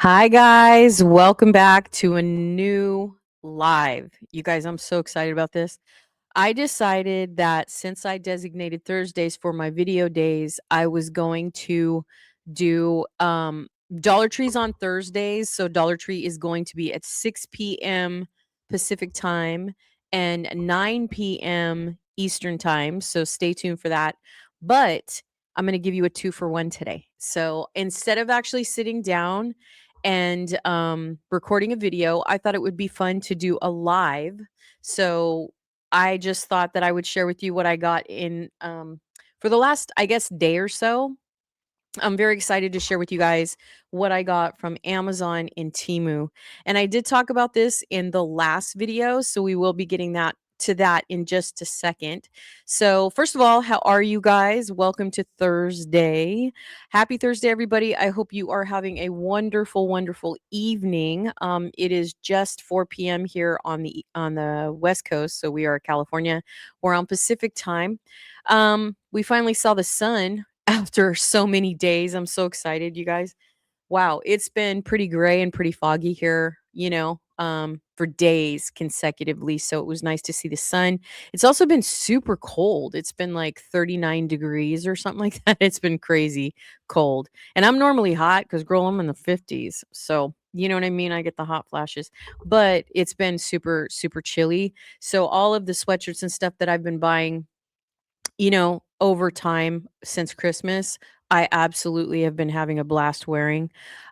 Hi, guys. Welcome back to a new live. You guys, I'm so excited about this. I decided that since I designated Thursdays for my video days, I was going to do Dollar Trees on Thursdays. So Dollar Tree is going to be at 6 p.m. Pacific time and 9 p.m. Eastern time. So stay tuned for that. But I'm going to give you a 2-for-1 today. So instead of actually sitting down and recording a video, I thought it would be fun to do a live. So I just thought that I would share with you what I got in for the last, I guess, day or so. I'm very excited to share with you guys what I got from Amazon and Temu. And I did talk about this in the last video, so we will be getting that in just a second. So, first of all, how are you guys? Welcome to Thursday. Happy Thursday, everybody. I hope you are having a wonderful, wonderful evening. It is just 4 p.m. here on the West Coast, so we are California. We're on Pacific time. We finally saw the sun after so many days. I'm so excited, you guys. Wow, it's been pretty gray and pretty foggy here, for days consecutively. So it was nice to see the sun. It's also been super cold. It's been like 39 degrees or something like that. It's been crazy cold. And I'm normally hot because, girl, I'm in the 50s. So, you know what I mean? I get the hot flashes, but it's been super, super chilly. So all of the sweatshirts and stuff that I've been buying over time since Christmas, I absolutely have been having a blast wearing.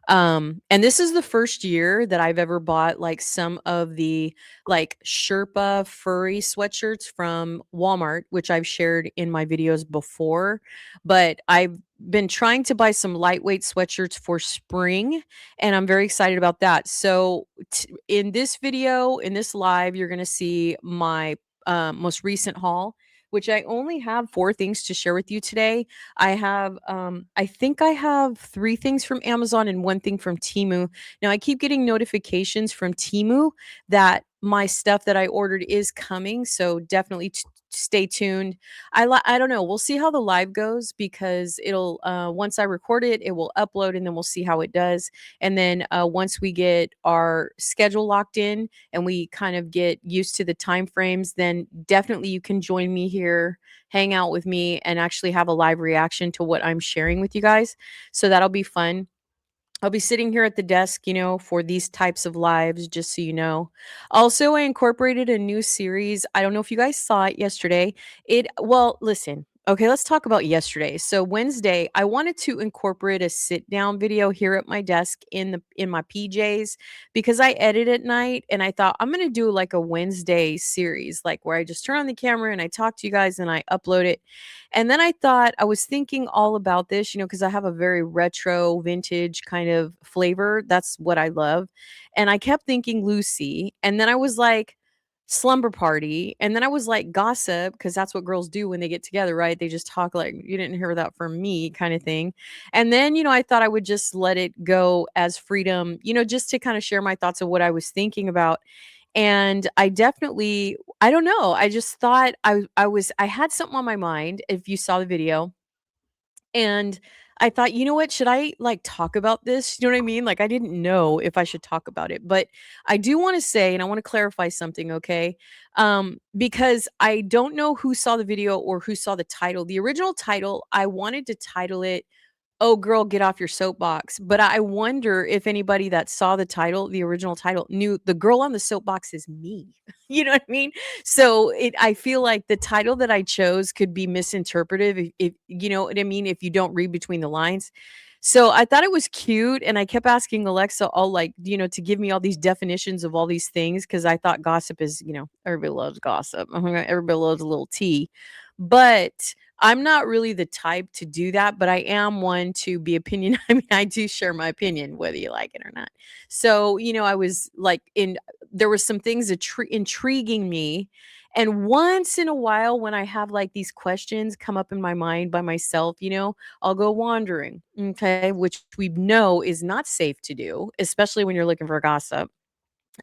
And this is the first year that I've ever bought like some of the like Sherpa furry sweatshirts from Walmart, which I've shared in my videos before. But I've been trying to buy some lightweight sweatshirts for spring, and I'm very excited about that. So, in this video, in this live, you're going to see my most recent haul, which I only have 4 things to share with you today. I think I have 3 things from Amazon and 1 thing from Temu. Now I keep getting notifications from Temu that my stuff that I ordered is coming, so definitely stay tuned. I don't know, we'll see how the live goes because it'll once I record it, it will upload and then we'll see how it does. And then once we get our schedule locked in and we kind of get used to the time frames, then definitely you can join me here, hang out with me, and actually have a live reaction to what I'm sharing with you guys. So that'll be fun. I'll be sitting here at the desk, for these types of lives, just so you know. Also, I incorporated a new series. I don't know if you guys saw it yesterday. Well, listen. Okay, let's talk about yesterday. So Wednesday, I wanted to incorporate a sit down video here at my desk in my PJs because I edit at night and I thought I'm going to do like a Wednesday series like where I just turn on the camera and I talk to you guys and I upload it. And then I thought I was thinking all about this, because I have a very retro, vintage kind of flavor. That's what I love. And I kept thinking Lucy. And then I was like, slumber party. And then I was like, gossip, because that's what girls do when they get together, right? They just talk like, you didn't hear that from me, kind of thing. And then, I thought I would just let it go as freedom, just to kind of share my thoughts of what I was thinking about. And I don't know, I just thought I had something on my mind if you saw the video, and I thought, "You know what? Should I, like, talk about this?" You know what I mean? Like, I didn't know if I should talk about it, but I do wanna say, and I wanna clarify something, okay? Because I don't know who saw the video or who saw the title. The original title, I wanted to title it, "Oh, girl, get off your soapbox," but I wonder if anybody that saw the title, the original title, knew the girl on the soapbox is me. You know what I mean? So, I feel like the title that I chose could be misinterpreted if you know what I mean, if you don't read between the lines. So, I thought it was cute, and I kept asking Alexa all, like, to give me all these definitions of all these things because I thought gossip is, everybody loves gossip. Everybody loves a little tea. But I'm not really the type to do that, but I am one to be opinion I mean, I do share my opinion whether you like it or not. So, I was like there was some things intriguing me, and once in a while when I have, like, these questions come up in my mind by myself, I'll go wandering, okay, which we know is not safe to do, especially when you're looking for gossip.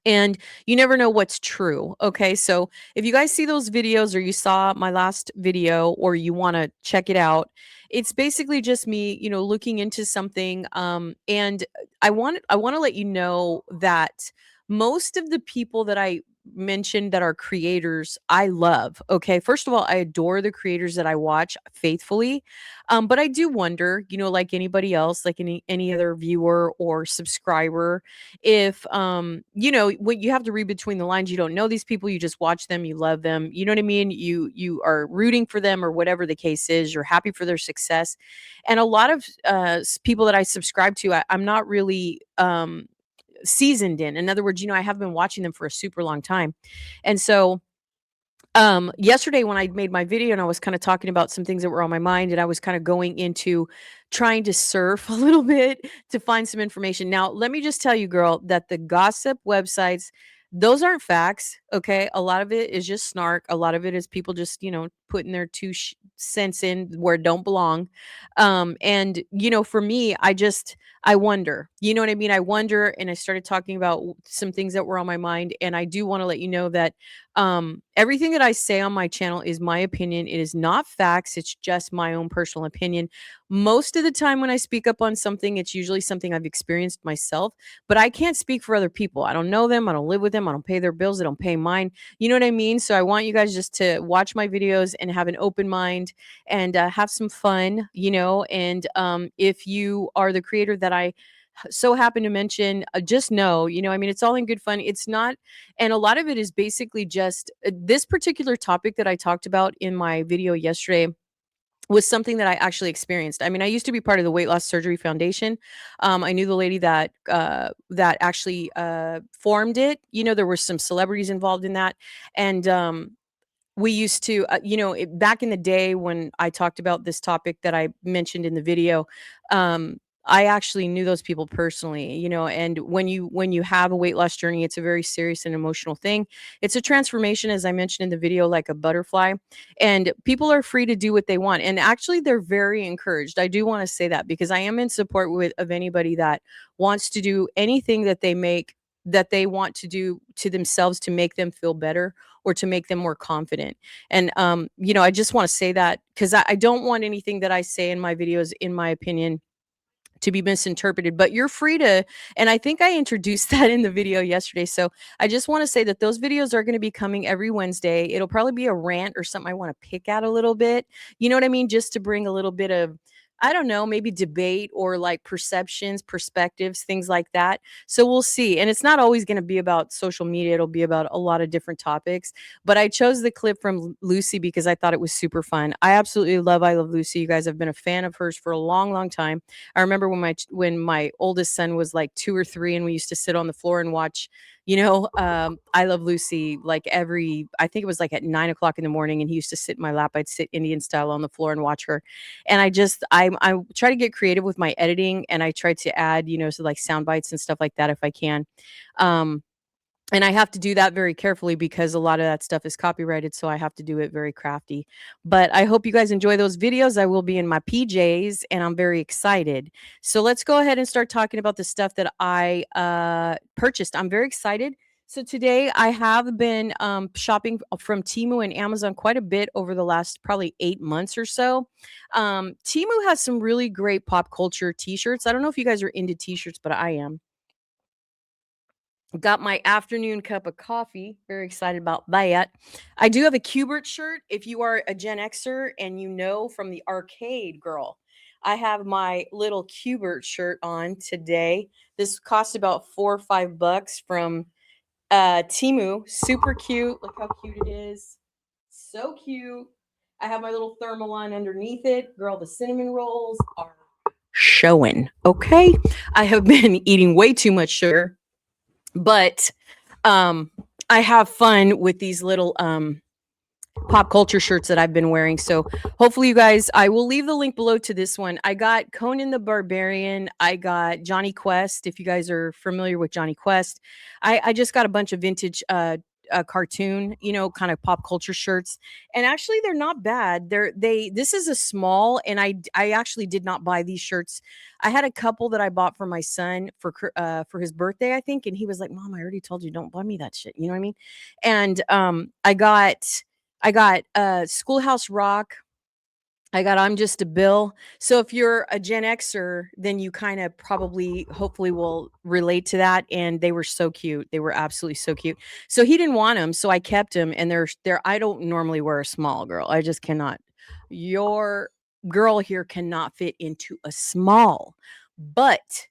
And you never know what's true. Okay. So if you guys see those videos or you saw my last video or you want to check it out, it's basically just me, looking into something. And I want to let you know that most of the people that I mentioned that are creators, I love. Okay. First of all, I adore the creators that I watch faithfully. But I do wonder, like anybody else, like any other viewer or subscriber, if what you have to read between the lines, you don't know these people, you just watch them, you love them, you know what I mean, you are rooting for them or whatever the case is, you're happy for their success. And a lot of people that I subscribe to, I'm not really seasoned in other words, I have been watching them for a super long time. And so yesterday when I made my video and I was kind of talking about some things that were on my mind, and I was kind of going into trying to surf a little bit to find some information. Now, let me just tell you, girl, that the gossip websites, those aren't facts. Okay. A lot of it is just snark. A lot of it is people just, putting their cents in where it don't belong. And, for me, I wonder, you know what I mean? I wonder. And I started talking about some things that were on my mind. And I do want to let you know that everything that I say on my channel is my opinion. It is not facts. It's just my own personal opinion. Most of the time when I speak up on something, it's usually something I've experienced myself, but I can't speak for other people. I don't know them. I don't live with them. I don't pay their bills. They don't pay mine. You know what I mean? So I want you guys just to watch my videos and have an open mind and have some fun, and if you are the creator that I so happen to mention, just know, I mean, it's all in good fun. It's not, and a lot of it is basically just this particular topic that I talked about in my video yesterday was something that I actually experienced. I mean, I used to be part of the Weight Loss Surgery Foundation. I knew the lady that actually formed it. There were some celebrities involved in that, and we used to, back in the day when I talked about this topic that I mentioned in the video, I actually knew those people personally, and when you have a weight loss journey, it's a very serious and emotional thing. It's a transformation, as I mentioned in the video, like a butterfly, and people are free to do what they want. And actually, they're very encouraged. I do want to say that because I am in support of anybody that wants to do anything that they want to do to themselves to make them feel better or to make them more confident. And I just want to say that because I don't want anything that I say in my videos, in my opinion, to be misinterpreted, but you're free to. And I think I introduced that in the video yesterday. So I just want to say that those videos are going to be coming every Wednesday. It'll probably be a rant or something I want to pick at a little bit. You know what I mean? Just to bring a little bit of, I don't know, maybe debate or like perceptions, perspectives, things like that. So we'll see. And it's not always going to be about social media. It'll be about a lot of different topics. But I chose the clip from Lucy because I thought it was super fun. I love Lucy. You guys have been a fan of hers for a long, long time. I remember when my oldest son was like 2 or 3 and we used to sit on the floor and watch, I Love Lucy, like I think it was like at 9 o'clock in the morning, and he used to sit in my lap. I'd sit Indian style on the floor and watch her. And I try to get creative with my editing, and I try to add, so like sound bites and stuff like that if I can. Um, and I have to do that very carefully because a lot of that stuff is copyrighted, so I have to do it very crafty. But I hope you guys enjoy those videos. I will be in my PJs, and I'm very excited. So let's go ahead and start talking about the stuff that I purchased. I'm very excited. So today I have been shopping from Temu and Amazon quite a bit over the last probably 8 months or so. Temu has some really great pop culture t-shirts. I don't know if you guys are into t-shirts, but I am. Got my afternoon cup of coffee. Very excited about that. I do have a Cubert shirt. If you are a Gen Xer and you know from the arcade, girl, I have my little Cubert shirt on today. This cost about $4 or $5 from Temu. Super cute. Look how cute it is. So cute. I have my little thermal on underneath it. Girl, the cinnamon rolls are showing. Okay. I have been eating way too much sugar, but um I have fun with these little pop culture shirts that I've been wearing. So hopefully you guys, I will leave the link below to this one. I got Conan the Barbarian. I got Johnny Quest. If you guys are familiar with Johnny Quest, I just got a bunch of vintage cartoon, kind of pop culture shirts. And actually they're not bad. This is a small, and I actually did not buy these shirts. I had a couple that I bought for my son for his birthday, I think, and he was like, "Mom, I already told you don't buy me that shit." You know what I mean? And I got Schoolhouse Rock. I got I'm Just a Bill. So if you're a Gen Xer, then you kind of probably hopefully will relate to that, and they were so cute. They were absolutely so cute. So he didn't want them, so I kept them, and they're I don't normally wear a small, girl. I just cannot. Your girl here cannot fit into a small. But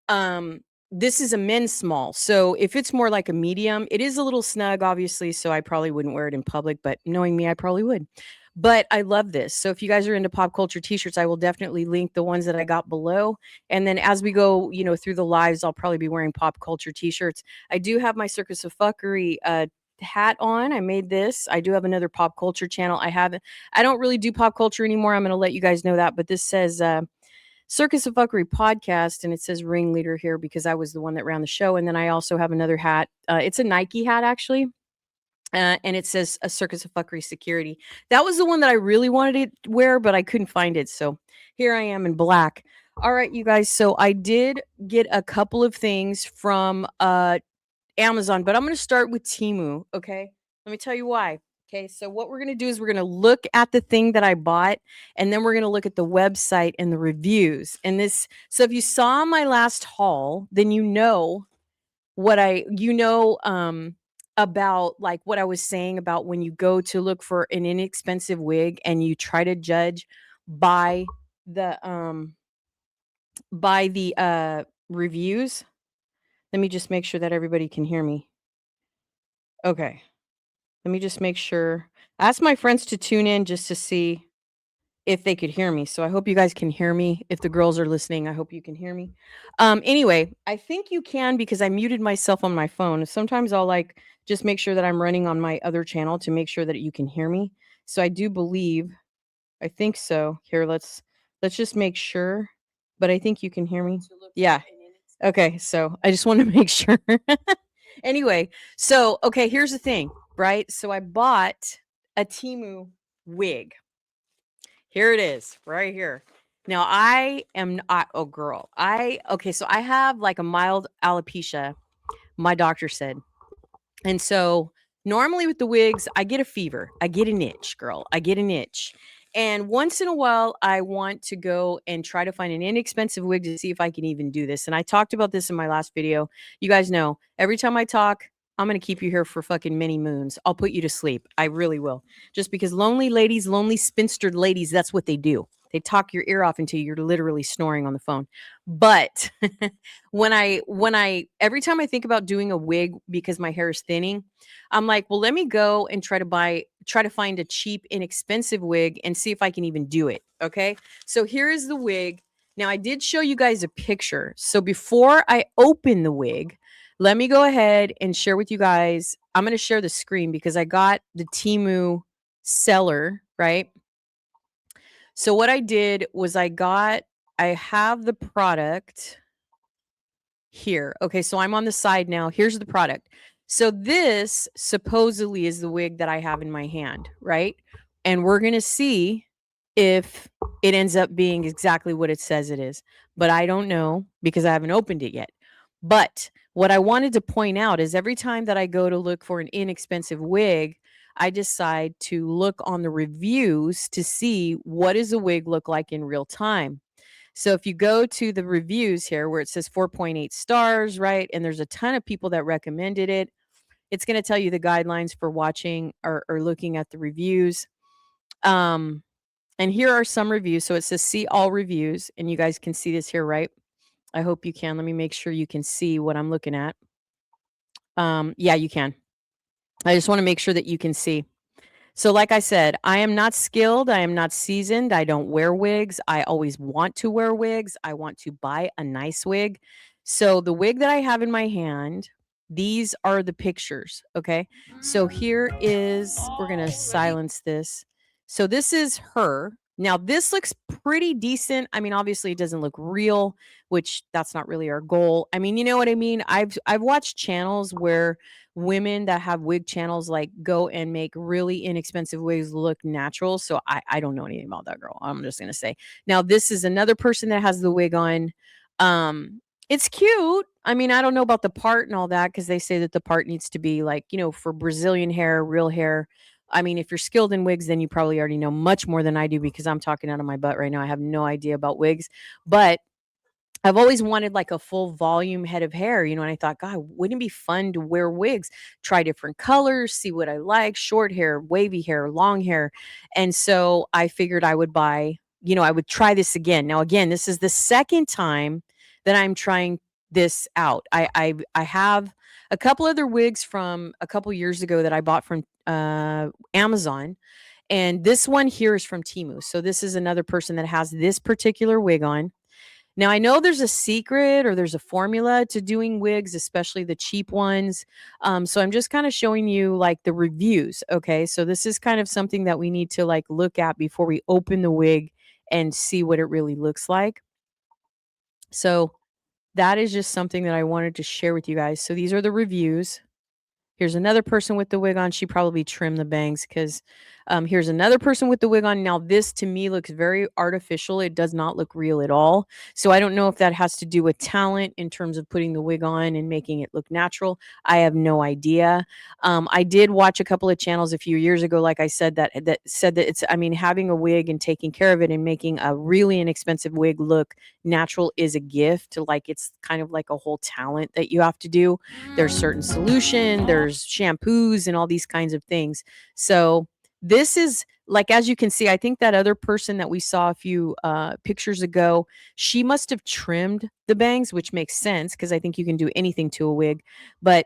um this is a men's small. So if it's more like a medium, it is a little snug obviously, so I probably wouldn't wear it in public, but knowing me, I probably would. But I love this. So if you guys are into pop culture t-shirts, I will definitely link the ones that I got below. And then as we go, through the lives, I'll probably be wearing pop culture t-shirts. I do have my Circus of Fuckery hat on. I made this. I do have another pop culture channel. I don't really do pop culture anymore. I'm going to let you guys know that, but this says Circus of Fuckery podcast, and it says ringleader here because I was the one that ran the show. And then I also have another hat. It's a Nike hat, actually. And it says a Circus of Fuckery security. That was the one that I really wanted to wear, but I couldn't find it. So here I am in black. All right, you guys. So I did get a couple of things from Amazon, but I'm going to start with Temu. Okay. Let me tell you why. Okay. So what we're going to do is we're going to look at the thing that I bought, and then we're going to look at the website and the reviews. And so if you saw my last haul, then about like what I was saying about when you go to look for an inexpensive wig and you try to judge by the reviews. Let me just make sure that everybody can hear me. Okay. Let me just make sure. I asked my friends to tune in just to see if they could hear me. So I hope you guys can hear me. If the girls are listening, I hope you can hear me. Anyway, I think you can because I muted myself on my phone. Sometimes I'll like just make sure that I'm running on my other channel to make sure that you can hear me. So I do believe, I think so. Here, let's just make sure. But I think you can hear me. Yeah. Okay, so I just want to make sure. Anyway, so okay, here's the thing, right? So I bought a Temu wig. Here it is, right here. Now I am not, oh girl. Okay, so I have like a mild alopecia, my doctor said. And so normally with the wigs, I get a fever. I get an itch, girl. I get an itch. And once in a while, I want to go and try to find an inexpensive wig to see if I can even do this. And I talked about this in my last video. You guys know every time I talk, I'm going to keep you here for fucking many moons. I'll put you to sleep. I really will. Just because lonely ladies, lonely spinster ladies, that's what they do. They talk your ear off until you're literally snoring on the phone. But every time I think about doing a wig because my hair is thinning, I'm like, well, let me go and try to find a cheap, inexpensive wig and see if I can even do it. Okay. So here is the wig. Now I did show you guys a picture. So before I open the wig, let me go ahead and share with you guys. I'm going to share the screen because I got the Temu seller, right? So what I did was I have the product here. Okay, so I'm on the side now. Here's the product. So this supposedly is the wig that I have in my hand, right? And we're going to see if it ends up being exactly what it says it is. But I don't know because I haven't opened it yet. But what I wanted to point out is every time that I go to look for an inexpensive wig, I decide to look on the reviews to see what does a wig look like in real time. So if you go to the reviews here where it says 4.8 stars, right? And there's a ton of people that recommended it. It's going to tell you the guidelines for watching or looking at the reviews. And here are some reviews. So it says see all reviews, and you guys can see this here, right? I hope you can. Let me make sure you can see what I'm looking at. Yeah, you can. I just want to make sure that you can see. So like I said, I am not skilled. I am not seasoned. I don't wear wigs. I always want to wear wigs. I want to buy a nice wig. So the wig that I have in my hand, these are the pictures. Okay. So here is, we're going to silence this. So this is her. Now this looks pretty decent. I mean, obviously it doesn't look real, which that's not really our goal. I mean, you know what I mean? I've watched channels where women that have wig channels like go and make really inexpensive wigs look natural. So I don't know anything about that girl. I'm just gonna say. Now this is another person that has the wig on. It's cute. I mean, I don't know about the part and all that because they say that the part needs to be like, for Brazilian hair, real hair. I mean, if you're skilled in wigs, then you probably already know much more than I do because I'm talking out of my butt right now. I have no idea about wigs, but I've always wanted like a full volume head of hair, and I thought, God, wouldn't it be fun to wear wigs, try different colors, see what I like, short hair, wavy hair, long hair. And so I figured I would buy, I would try this again. Now, again, this is the second time that I'm trying this out. I have a couple other wigs from a couple years ago that I bought from Amazon. And this one here is from Temu. So this is another person that has this particular wig on. Now, I know there's a secret or there's a formula to doing wigs, especially the cheap ones. So I'm just kind of showing you like the reviews. Okay. So this is kind of something that we need to like look at before we open the wig and see what it really looks like. So that is just something that I wanted to share with you guys. So these are the reviews. Here's another person with the wig on. She probably trimmed the bangs because here's another person with the wig on. Now, this to me looks very artificial. It does not look real at all. So I don't know if that has to do with talent in terms of putting the wig on and making it look natural. I have no idea. I did watch a couple of channels a few years ago, like I said, that said that it's, I mean, having a wig and taking care of it and making a really inexpensive wig look natural is a gift. Like it's kind of like a whole talent that you have to do. There's certain solution, there's shampoos and all these kinds of things. So this is like, as you can see, I think that other person that we saw a few pictures ago, she must have trimmed the bangs, which makes sense because I think you can do anything to a wig. But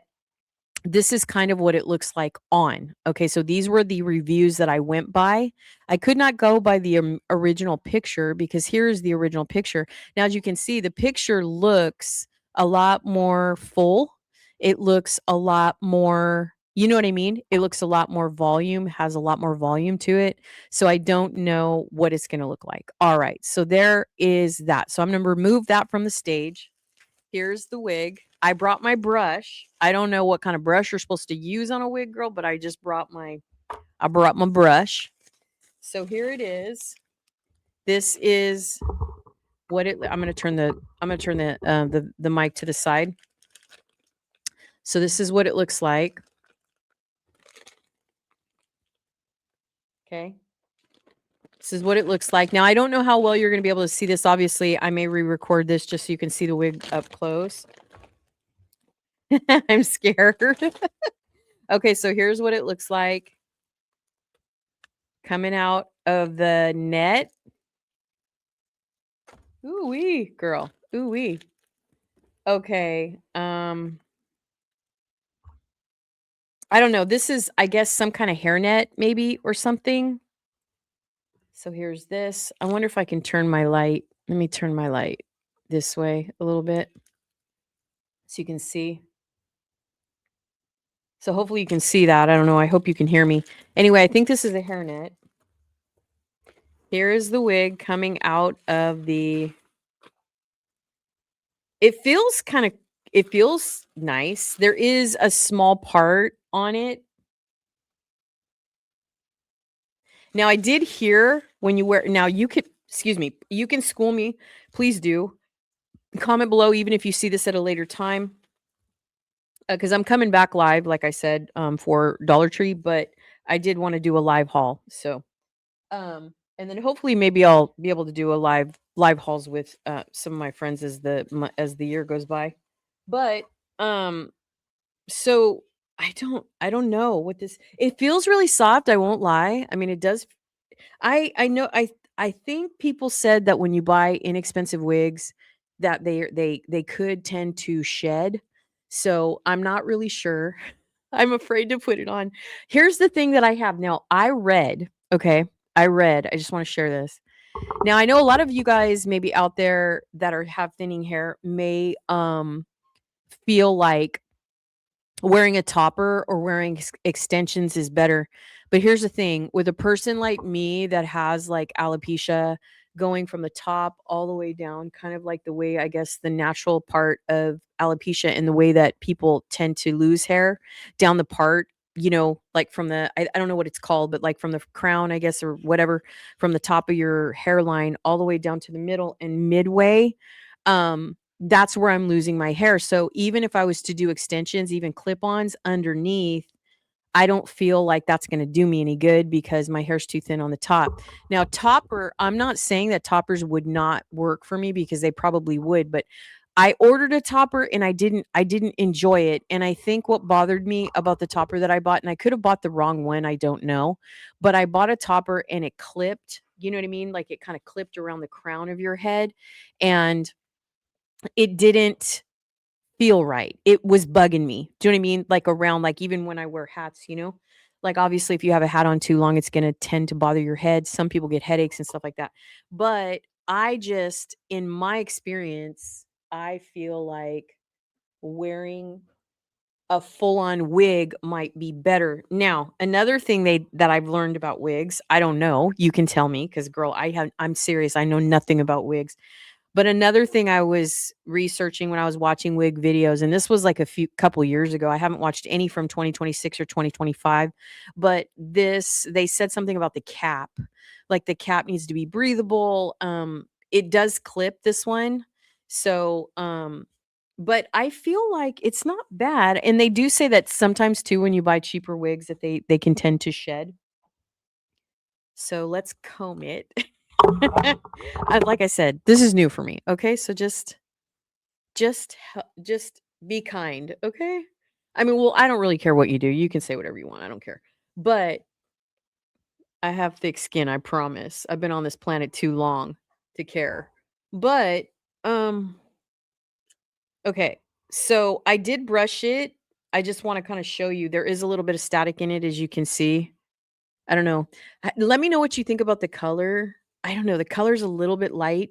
this is kind of what it looks like on. Okay, so these were the reviews that I went by. I could not go by the original picture because here is the original picture. Now, as you can see, the picture looks a lot more full. It looks a lot more, you know what I mean? It looks a lot more volume, has a lot more volume to it. So I don't know what it's going to look like. All right, so there is that. So I'm going to remove that from the stage. Here's the wig. I brought my brush. I don't know what kind of brush you're supposed to use on a wig, girl, but I brought my brush. So here it is. This is what it I'm going to turn the mic to the side. So this is what it looks like. Okay. This is what it looks like. Now, I don't know how well you're going to be able to see this. Obviously, I may re-record this just so you can see the wig up close. I'm scared. Okay, so here's what it looks like coming out of the net. Ooh wee, girl. Ooh wee. Okay. I don't know. This is, I guess, some kind of hairnet, maybe, or something. So here's this. I wonder if I can turn my light. Let me turn my light this way a little bit so you can see. So hopefully you can see that. I don't know. I hope you can hear me. Anyway, I think this is a hairnet. Here is the wig coming out of the. It feels nice. There is a small part on it. Now, I did hear when you wear, now you could, excuse me, you can school me. Please do. Comment below, even if you see this at a later time. Because I'm coming back live, like I said, for Dollar Tree, but I did want to do a live haul. So, and then hopefully maybe I'll be able to do a live hauls with some of my friends as the year goes by. But so I don't know what this, it feels really soft, I won't lie. I mean, it does. I know I think people said that when you buy inexpensive wigs that they could tend to shed. So I'm not really sure. I'm afraid to put it on. Here's the thing that I have now. Okay, I just want to share this. Now I know a lot of you guys maybe out there that have thinning hair may feel like wearing a topper or wearing extensions is better. But here's the thing, with a person like me that has like alopecia going from the top all the way down, kind of like the way I guess the natural part of alopecia and the way that people tend to lose hair down the part, like from I don't know what it's called, but like from the crown, I guess, or whatever, from the top of your hairline all the way down to the middle and midway. That's where I'm losing my hair. So even if I was to do extensions, even clip-ons underneath, I don't feel like that's gonna do me any good because my hair's too thin on the top. Now, topper, I'm not saying that toppers would not work for me because they probably would, but I ordered a topper and I didn't enjoy it. And I think what bothered me about the topper that I bought, and I could have bought the wrong one, I don't know, but I bought a topper and it clipped, you know what I mean? Like it kind of clipped around the crown of your head and it didn't feel right. It was bugging me. Do you know what I mean? Like around, like even when I wear hats, you know? Like obviously if you have a hat on too long, it's gonna tend to bother your head. Some people get headaches and stuff like that. But I just, in my experience, I feel like wearing a full-on wig might be better. Now, another thing that I've learned about wigs, I don't know, you can tell me because girl, I'm serious. I know nothing about wigs. But another thing I was researching when I was watching wig videos, and this was like a few couple years ago. I haven't watched any from 2026 or 2025, but this they said something about the cap. Like the cap needs to be breathable. It does clip this one. So, but I feel like it's not bad. And they do say that sometimes too when you buy cheaper wigs that they can tend to shed. So let's comb it. Like I said, this is new for me. Okay, so just be kind. Okay. I mean, well, I don't really care what you do. You can say whatever you want. I don't care. But I have thick skin. I promise. I've been on this planet too long to care. But um, okay. So I did brush it. I just want to kind of show you. There is a little bit of static in it, as you can see. I don't know. Let me know what you think about the color. I don't know. The color's a little bit light.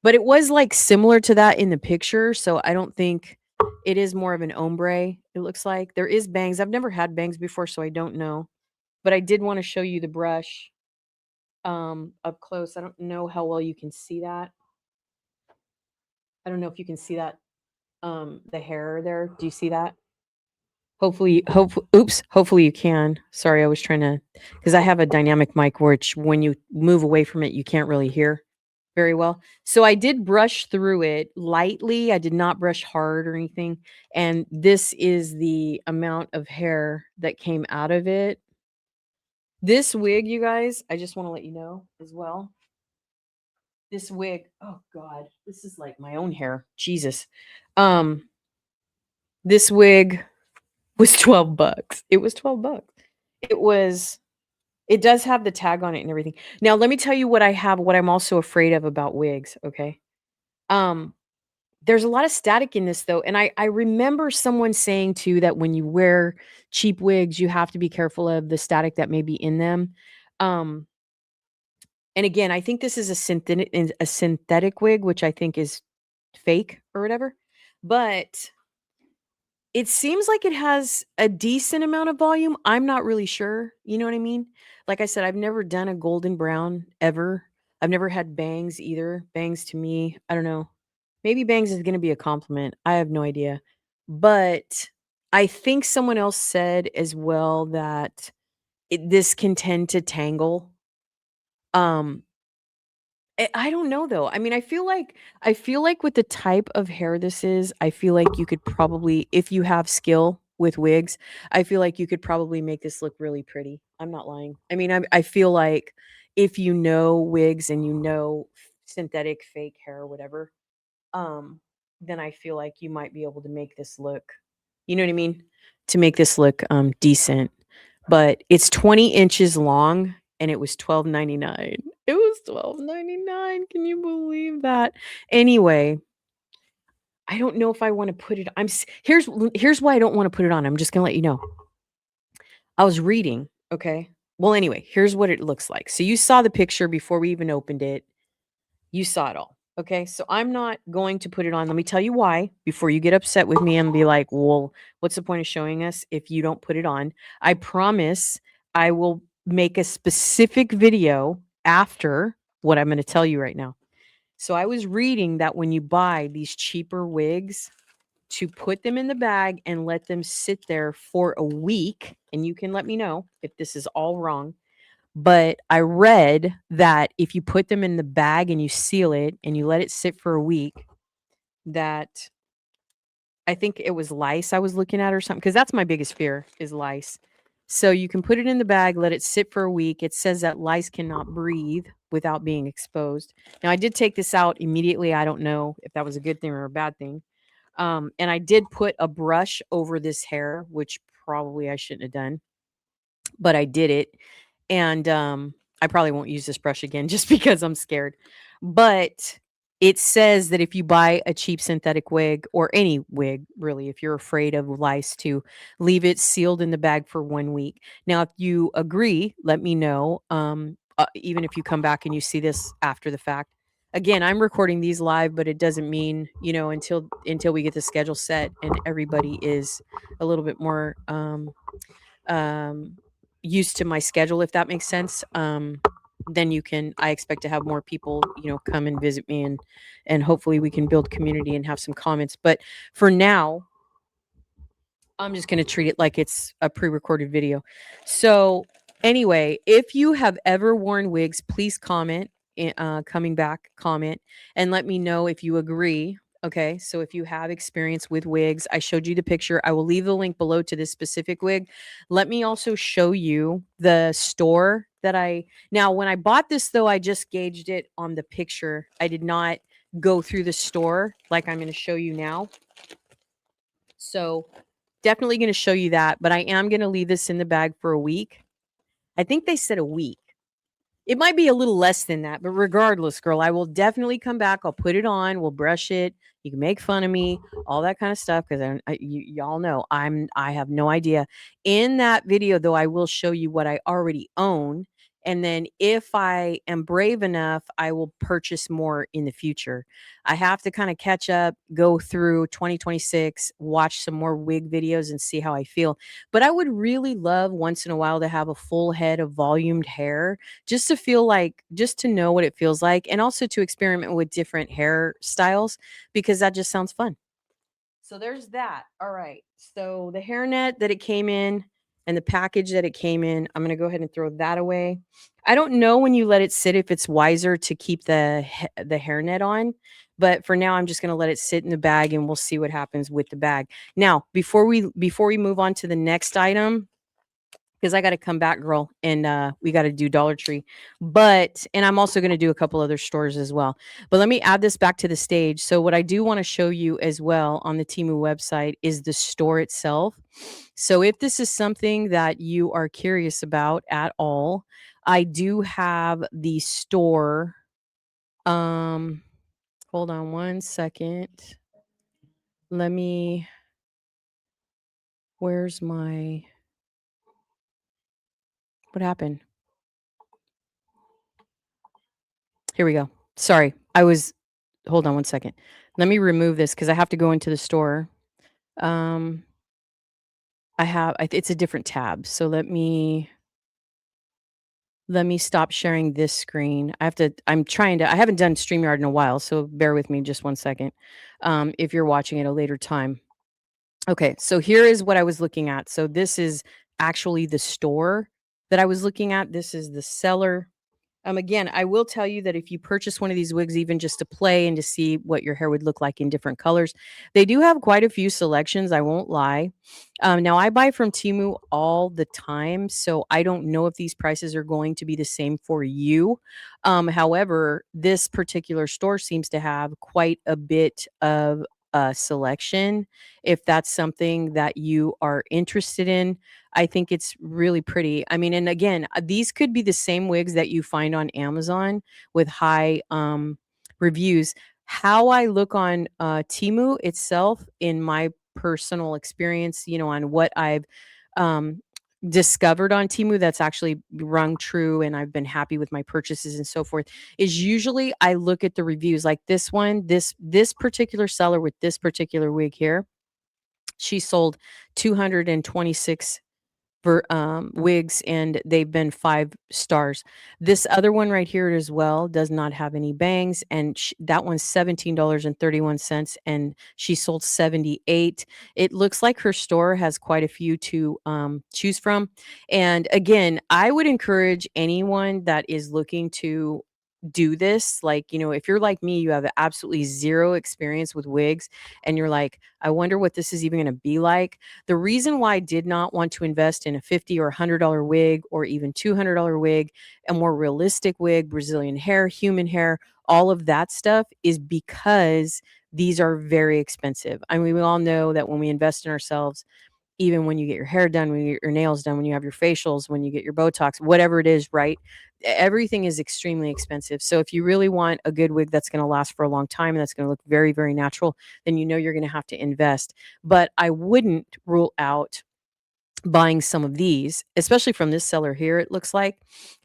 But it was, like, similar to that in the picture, so I don't think it is more of an ombre, it looks like. There is bangs. I've never had bangs before, so I don't know. But I did wanna show you the brush, up close. I don't know how well you can see that. I don't know if you can see that, the hair there. Do you see that? Hopefully you can. Sorry, I was trying to, because I have a dynamic mic which when you move away from it, you can't really hear very well. So I did brush through it lightly. I did not brush hard or anything. And this is the amount of hair that came out of it. This wig, you guys, I just want to let you know as well. This wig, oh God, this is like my own hair. Jesus. Um, this wig was 12 bucks. It was 12 bucks. It was it does have the tag on it and everything. Now, let me tell you what I'm also afraid of about wigs, okay? Um, there's a lot of static in this though, and I remember someone saying too that when you wear cheap wigs, you have to be careful of the static that may be in them. Um, and again, I think this is a synthetic wig, which I think is fake or whatever. But it seems like it has a decent amount of volume. I'm not really sure. You know what I mean? Like I said, I've never done a golden brown ever. I've never had bangs either. Bangs to me, I don't know. Maybe bangs is going to be a compliment. I have no idea. But I think someone else said as well that this can tend to tangle. Um, I don't know though. I mean, I feel like with the type of hair this is, I feel like you could probably, if you have skill with wigs, I feel like you could probably make this look really pretty. I'm not lying. I mean, I feel like if you know wigs and you know synthetic fake hair or whatever, um, then I feel like you might be able to make this look, you know what I mean? To make this look decent. But it's 20 inches long and it was $12.99. It was $12.99. Can you believe that? Anyway, I don't know if I want to put it here's why I don't want to put it on. I'm just going to let you know. I was reading, okay? Well, anyway, here's what it looks like. So you saw the picture before we even opened it. You saw it all. Okay. So I'm not going to put it on. Let me tell you why before you get upset with me and be like, well, what's the point of showing us if you don't put it on? I promise I will make a specific video after what I'm going to tell you right now. So I was reading that when you buy these cheaper wigs, to put them in the bag and let them sit there for a week, and you can let me know if this is all wrong, but I read that if you put them in the bag and you seal it and you let it sit for a week, that I think it was lice I was looking at or something, because that's my biggest fear is lice. So you can put it in the bag, let it sit for a week. It says that lice cannot breathe without being exposed. Now, I did take this out immediately. I don't know if that was a good thing or a bad thing. And I did put a brush over this hair, which probably I shouldn't have done, but I did it. And I probably won't use this brush again just because I'm scared. But it says that if you buy a cheap synthetic wig or any wig, really, if you're afraid of lice, to leave it sealed in the bag for 1 week. Now, if you agree, let me know. Even if you come back and you see this after the fact. Again, I'm recording these live, but it doesn't mean, until we get the schedule set and everybody is a little bit more um used to my schedule, if that makes sense. Then I expect to have more people, come and visit me, and hopefully we can build community and have some comments. But for now, I'm just going to treat it like it's a pre-recorded video. So anyway, if you have ever worn wigs, please comment, coming back, comment, and let me know if you agree. Okay, so if you have experience with wigs, I showed you the picture. I will leave the link below to this specific wig. Let me also show you the store that now when I bought this, though, I just gauged it on the picture. I did not go through the store like I'm going to show you now. So definitely going to show you that, but I am going to leave this in the bag for a week. I think they said a week. It might be a little less than that, but regardless, girl, I will definitely come back. I'll put it on. We'll brush it. You can make fun of me, all that kind of stuff, because y'all know I have no idea. In that video, though, I will show you what I already own. And then if I am brave enough, I will purchase more in the future. I have to kind of catch up, go through 2026, watch some more wig videos and see how I feel. But I would really love once in a while to have a full head of volumed hair, just to feel like, just to know what it feels like, and also to experiment with different hairstyles, because that just sounds fun. So there's that. All right. So the hairnet that it came in and the package that it came in, I'm going to go ahead and throw that away. I don't know when you let it sit if it's wiser to keep the hairnet on, but for now I'm just going to let it sit in the bag and we'll see what happens with the bag. Now, before we move on to the next item, because I got to come back, girl, and we got to do Dollar Tree. And I'm also going to do a couple other stores as well. But let me add this back to the stage. So what I do want to show you as well on the Temu website is the store itself. So if this is something that you are curious about at all, I do have the store. Hold on one second. Where's my, what happened? Here we go. Sorry. Hold on one second. Let me remove this because I have to go into the store. It's a different tab. So let me stop sharing this screen. I haven't done StreamYard in a while, so bear with me just one second. If you're watching at a later time. Okay, so here is what I was looking at. So this is actually the store that I was looking at. This is the seller. Again, I will tell you that if you purchase one of these wigs, even just to play and to see what your hair would look like in different colors, they do have quite a few selections. I won't lie. Now, I buy from Temu all the time, so I don't know if these prices are going to be the same for you. However, this particular store seems to have quite a bit of selection. If that's something that you are interested in, I think it's really pretty. I mean, and again, these could be the same wigs that you find on Amazon with high reviews. How I look on Temu itself, in my personal experience, on what I've discovered on Temu that's actually rung true and I've been happy with my purchases and so forth, is usually I look at the reviews like this one, this particular seller with this particular wig here. She sold 226 wigs and they've been 5 stars. This other one right here as well does not have any bangs, and that one's $17.31 and she sold 78. It looks like her store has quite a few to choose from. And again, I would encourage anyone that is looking to do this, like, if you're like me, you have absolutely zero experience with wigs and you're like, I wonder what this is even going to be like. The reason why I did not want to invest in a 50 or $100 wig or even $200 wig, a more realistic wig, Brazilian hair, human hair, all of that stuff is because these are very expensive. I mean, we all know that when we invest in ourselves, even when you get your hair done, when you get your nails done, when you have your facials, when you get your Botox, whatever it is, right? Everything is extremely expensive. So if you really want a good wig that's going to last for a long time and that's going to look very, very natural, then you're going to have to invest. But I wouldn't rule out buying some of these, especially from this seller here, it looks like,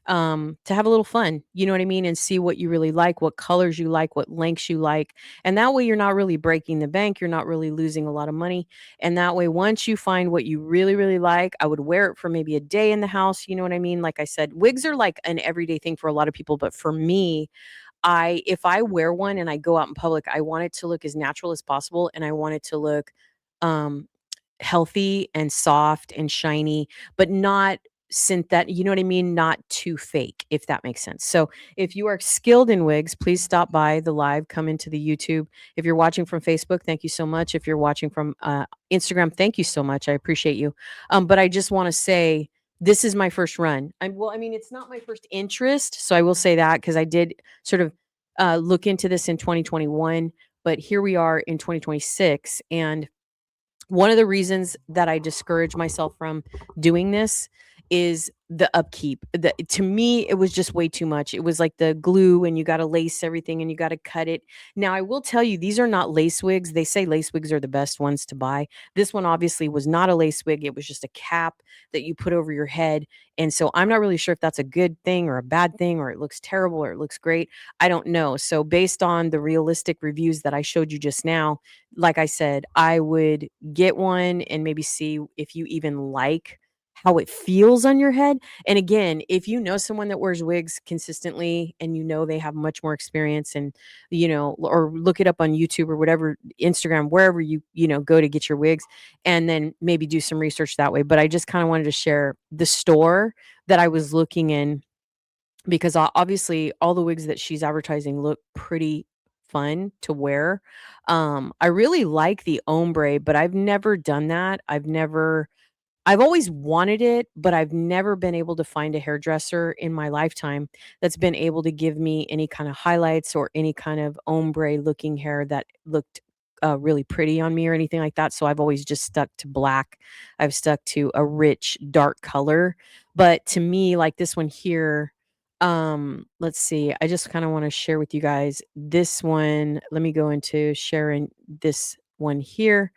to have a little fun, you know what I mean? And see what you really like, what colors you like, what lengths you like. And that way you're not really breaking the bank. You're not really losing a lot of money. And that way, once you find what you really, really like, I would wear it for maybe a day in the house. You know what I mean? Like I said, wigs are like an everyday thing for a lot of people. But for me, if I wear one and I go out in public, I want it to look as natural as possible. And I want it to look, um, healthy and soft and shiny, but not synthetic, you know what I mean? Not too fake, if that makes sense. So if you are skilled in wigs, please stop by the live, come into the YouTube. If you're watching from Facebook, thank you so much. If you're watching from Instagram, thank you so much. I appreciate you. But I just want to say, this is my first run. I mean, it's not my first interest. So I will say that because I did sort of look into this in 2021, but here we are in 2026. And one of the reasons that I discourage myself from doing this is the upkeep. To me, it was just way too much. It was like the glue, and you got to lace everything and you got to cut it. Now, I will tell you, these are not lace wigs. They say lace wigs are the best ones to buy. This one obviously was not a lace wig. It was just a cap that you put over your head. And so I'm not really sure if that's a good thing or a bad thing, or it looks terrible or it looks great. I don't know. So, based on the realistic reviews that I showed you just now, like I said, I would get one and maybe see if you even like how it feels on your head. And again, if you know someone that wears wigs consistently and they have much more experience, and or look it up on YouTube or whatever, Instagram, wherever go to get your wigs, and then maybe do some research that way. But I just kind of wanted to share the store that I was looking in, because obviously all the wigs that she's advertising look pretty fun to wear. I really like the ombre, but I've never done that. I've always wanted it, but I've never been able to find a hairdresser in my lifetime that's been able to give me any kind of highlights or any kind of ombre looking hair that looked really pretty on me or anything like that. So I've always just stuck to black. I've stuck to a rich, dark color. But to me, like this one here, let's see. I just kind of want to share with you guys this one. Let me go into sharing this one here.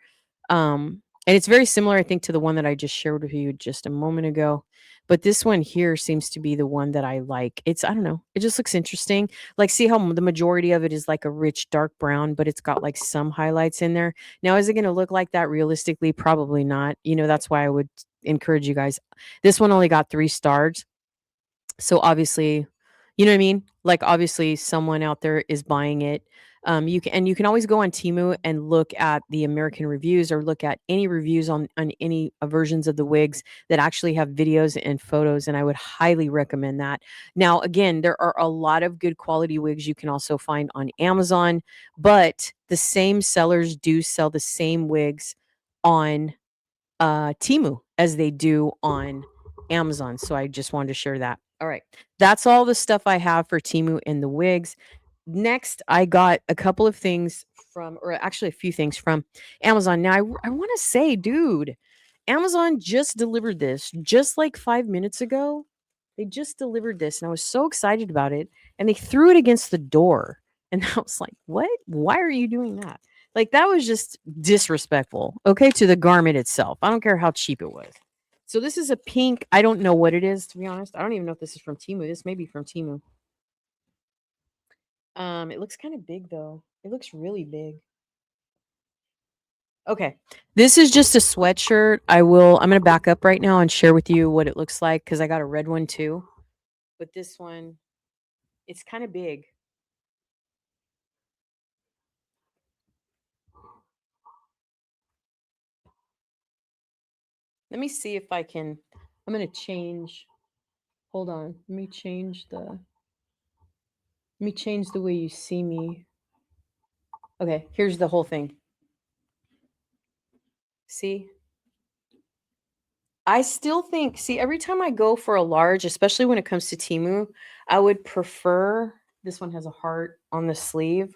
And it's very similar, I think, to the one that I just shared with you just a moment ago. But this one here seems to be the one that I like. I don't know, it just looks interesting. Like, see how the majority of it is like a rich dark brown, but it's got like some highlights in there. Now, is it going to look like that realistically? Probably not. That's why I would encourage you guys. This one only got 3 stars. So obviously, you know what I mean? Like, obviously someone out there is buying it. You can always go on Temu and look at the American reviews, or look at any reviews on any versions of the wigs that actually have videos and photos, and I would highly recommend that. Now, again, there are a lot of good quality wigs you can also find on Amazon, but the same sellers do sell the same wigs on Temu as they do on Amazon. So I just wanted to share that. All right. That's all the stuff I have for Temu and the wigs. Next, I got a couple of things or actually a few things from Amazon. Now, I want to say, dude, Amazon just delivered this just like 5 minutes ago. They just delivered this, and I was so excited about it. And they threw it against the door. And I was like, what? Why are you doing that? Like, that was just disrespectful, okay, to the garment itself. I don't care how cheap it was. So this is a pink. I don't know what it is, to be honest. I don't even know if this is from Temu. This may be from Temu. It looks kind of big though. It looks really big. Okay. This is just a sweatshirt. I'm going to back up right now and share with you what it looks like, cuz I got a red one too. But this one, it's kind of big. Let me see if I'm going to change. Hold on. Let me change Let me change the way you see me. Okay, here's the whole thing. See? I still think, see, every time I go for a large, especially when it comes to Temu, I would prefer this one has a heart on the sleeve.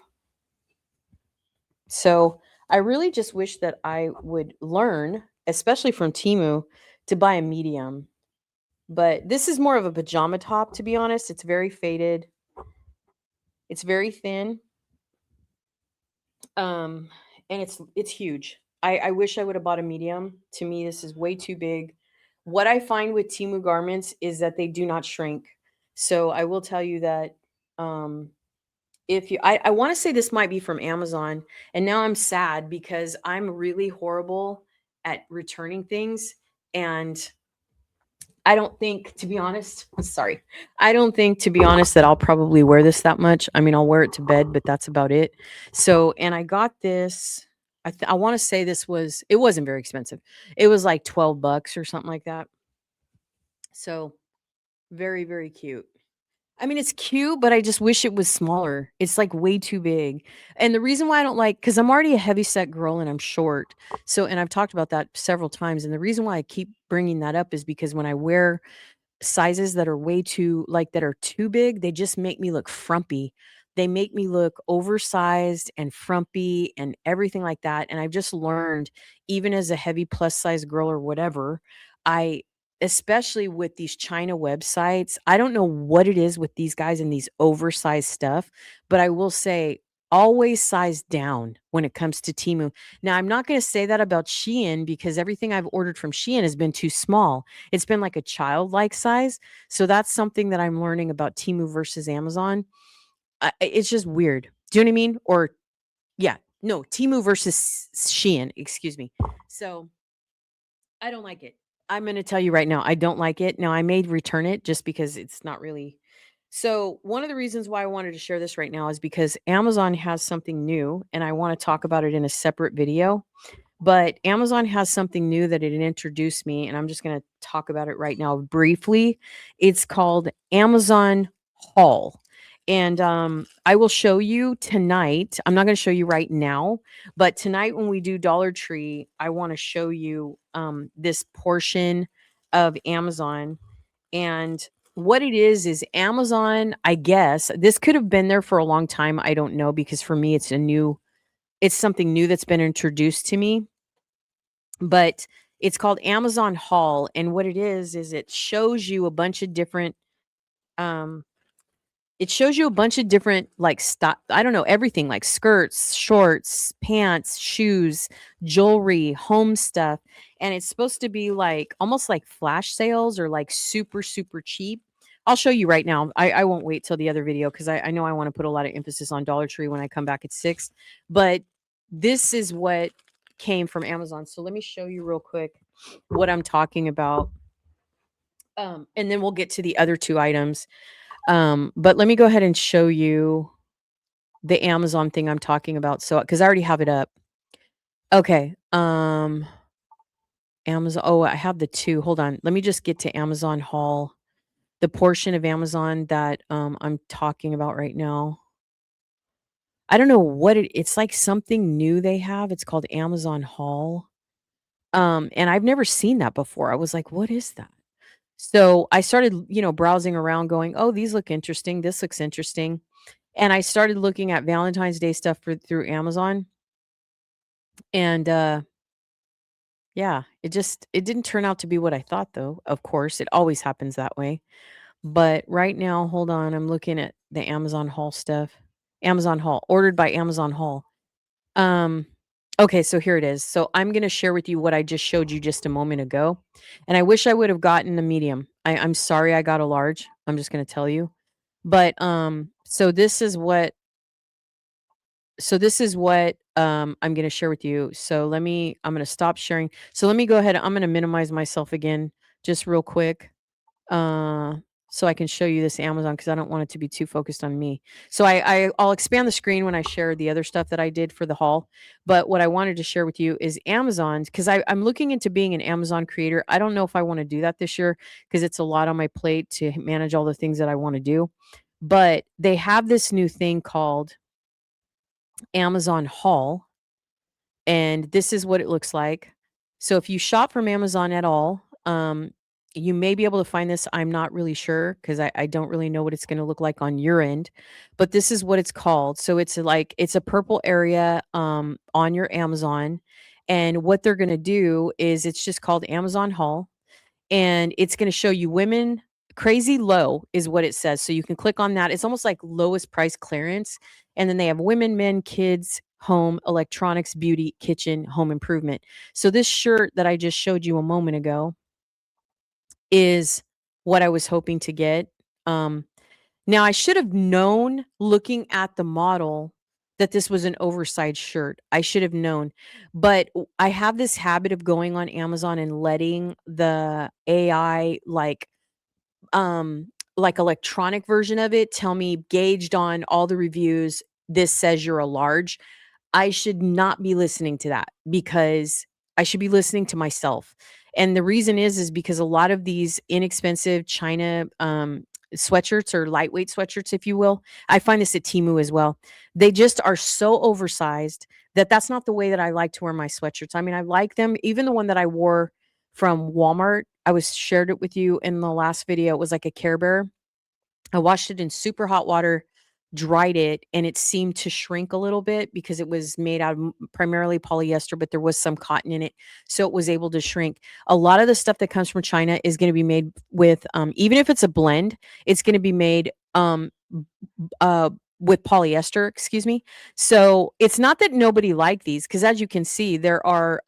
So I really just wish that I would learn, especially from Temu, to buy a medium. But this is more of a pajama top, to be honest. It's very faded. It's very thin. Um, and it's huge. I wish I would have bought a medium. To me, this is way too big. What I find with Temu garments is that they do not shrink. So I will tell you that um if you I want to say this might be from Amazon, and now I'm sad because I'm really horrible at returning things. And I don't think, to be honest, sorry. I don't think, to be honest, that I'll probably wear this that much. I mean, I'll wear it to bed, but that's about it. So, and I got this. I want to say it wasn't very expensive. It was like 12 bucks or something like that. So, very, very cute. I mean, it's cute, but I just wish it was smaller. It's like way too big. And the reason why I don't like, because I'm already a heavy set girl and I'm short. So, and I've talked about that several times. And the reason why I keep bringing that up is because when I wear sizes that are way too that are too big, they just make me look frumpy. They make me look oversized and frumpy and everything like that. And I've just learned, even as a heavy plus size girl or whatever, I especially with these China websites, I don't know what it is with these guys and these oversized stuff, but I will say always size down when it comes to Temu. Now, I'm not going to say that about Shein because everything I've ordered from Shein has been too small. It's been like a childlike size. So that's something that I'm learning about Temu versus Amazon. It's just weird. Do you know what I mean? Or yeah, no, Temu versus Shein, excuse me. So I don't like it. I'm going to tell you right now, I don't like it. Now, I may return it just because it's not really. So, one of the reasons why I wanted to share this right now is because Amazon has something new and I want to talk about it in a separate video. But Amazon has something new that it introduced me, and I'm just going to talk about it right now briefly. It's called Amazon Haul. And I will show you tonight. I'm not going to show you right now, but tonight when we do Dollar Tree, I want to show you this portion of Amazon. And what it is Amazon, I guess, this could have been there for a long time. I don't know, because for me, it's something new that's been introduced to me, but it's called Amazon Haul. And what it is it shows you a bunch of different um like stuff. I don't know, everything like skirts, shorts, pants, shoes, jewelry, home stuff. And it's supposed to be like almost like flash sales or like super, super cheap. I'll show you right now. I won't wait till the other video because I know I want to put a lot of emphasis on Dollar Tree when I come back at 6. But this is what came from Amazon. So let me show you real quick what I'm talking about. And then we'll get to the other two items. But let me go ahead and show you the Amazon thing I'm talking about. So, because I already have it up. Okay. Amazon. Oh, I have the two. Hold on. Let me just get to Amazon Haul, the portion of Amazon that I'm talking about right now. I don't know what it's like something new they have. It's called Amazon Haul. And I've never seen that before. I was like, what is that? So I started, browsing around going, oh, these look interesting. This looks interesting. And I started looking at Valentine's Day stuff through Amazon. And yeah, it didn't turn out to be what I thought though. Of course, it always happens that way. But right now, hold on, I'm looking at the Amazon Haul stuff. Amazon Haul, ordered by Amazon Haul. Um okay, so here it is. So I'm going to share with you what I just showed you just a moment ago. And I wish I would have gotten a medium. I'm sorry I got a large. I'm just going to tell you. But I'm going to share with you. So I'm going to stop sharing. So let me go ahead. I'm going to minimize myself again just real quick. So I can show you this Amazon because I don't want it to be too focused on me. So I'll expand the screen when I share the other stuff that I did for the haul. But what I wanted to share with you is Amazon, because I'm looking into being an Amazon creator. I don't know if I want to do that this year because it's a lot on my plate to manage all the things that I want to do. but they have this new thing called Amazon Haul, and this is what it looks like. So if you shop from Amazon at all, you may be able to find this. I'm not really sure because I don't really know what it's going to look like on your end, but this is what it's called. So it's like it's a purple area on your Amazon, and what they're going to do is it's just called Amazon Haul, and it's going to show you women crazy low is what it says. So you can click on that. It's almost like lowest price clearance. And then they have women, men, kids, home, electronics, beauty, kitchen, home improvement. So this shirt that I just showed you a moment ago is what I was hoping to get. Um, Now I should have known looking at the model that this was an oversized shirt. I should have known. But I have this habit of going on Amazon and letting the AI like electronic version of it tell me gauged on all the reviews, this says you're a large. I should not be listening to that because I should be listening to myself. And the reason is because a lot of these inexpensive China sweatshirts or lightweight sweatshirts, if you will, I find this at Temu as well. They just are so oversized that that's not the way that I like to wear my sweatshirts. I mean, I like them, even the one that I wore from Walmart. I was shared it with you in the last video. It was like a Care Bear. I washed it in super hot water, dried it, and it seemed to shrink a little bit because it was made out of primarily polyester, but there was some cotton in it. So it was able to shrink. A lot of the stuff that comes from China is going to be made with, even if it's a blend, it's going to be made uh, with polyester, excuse me. So it's not that nobody liked these, because as you can see, there's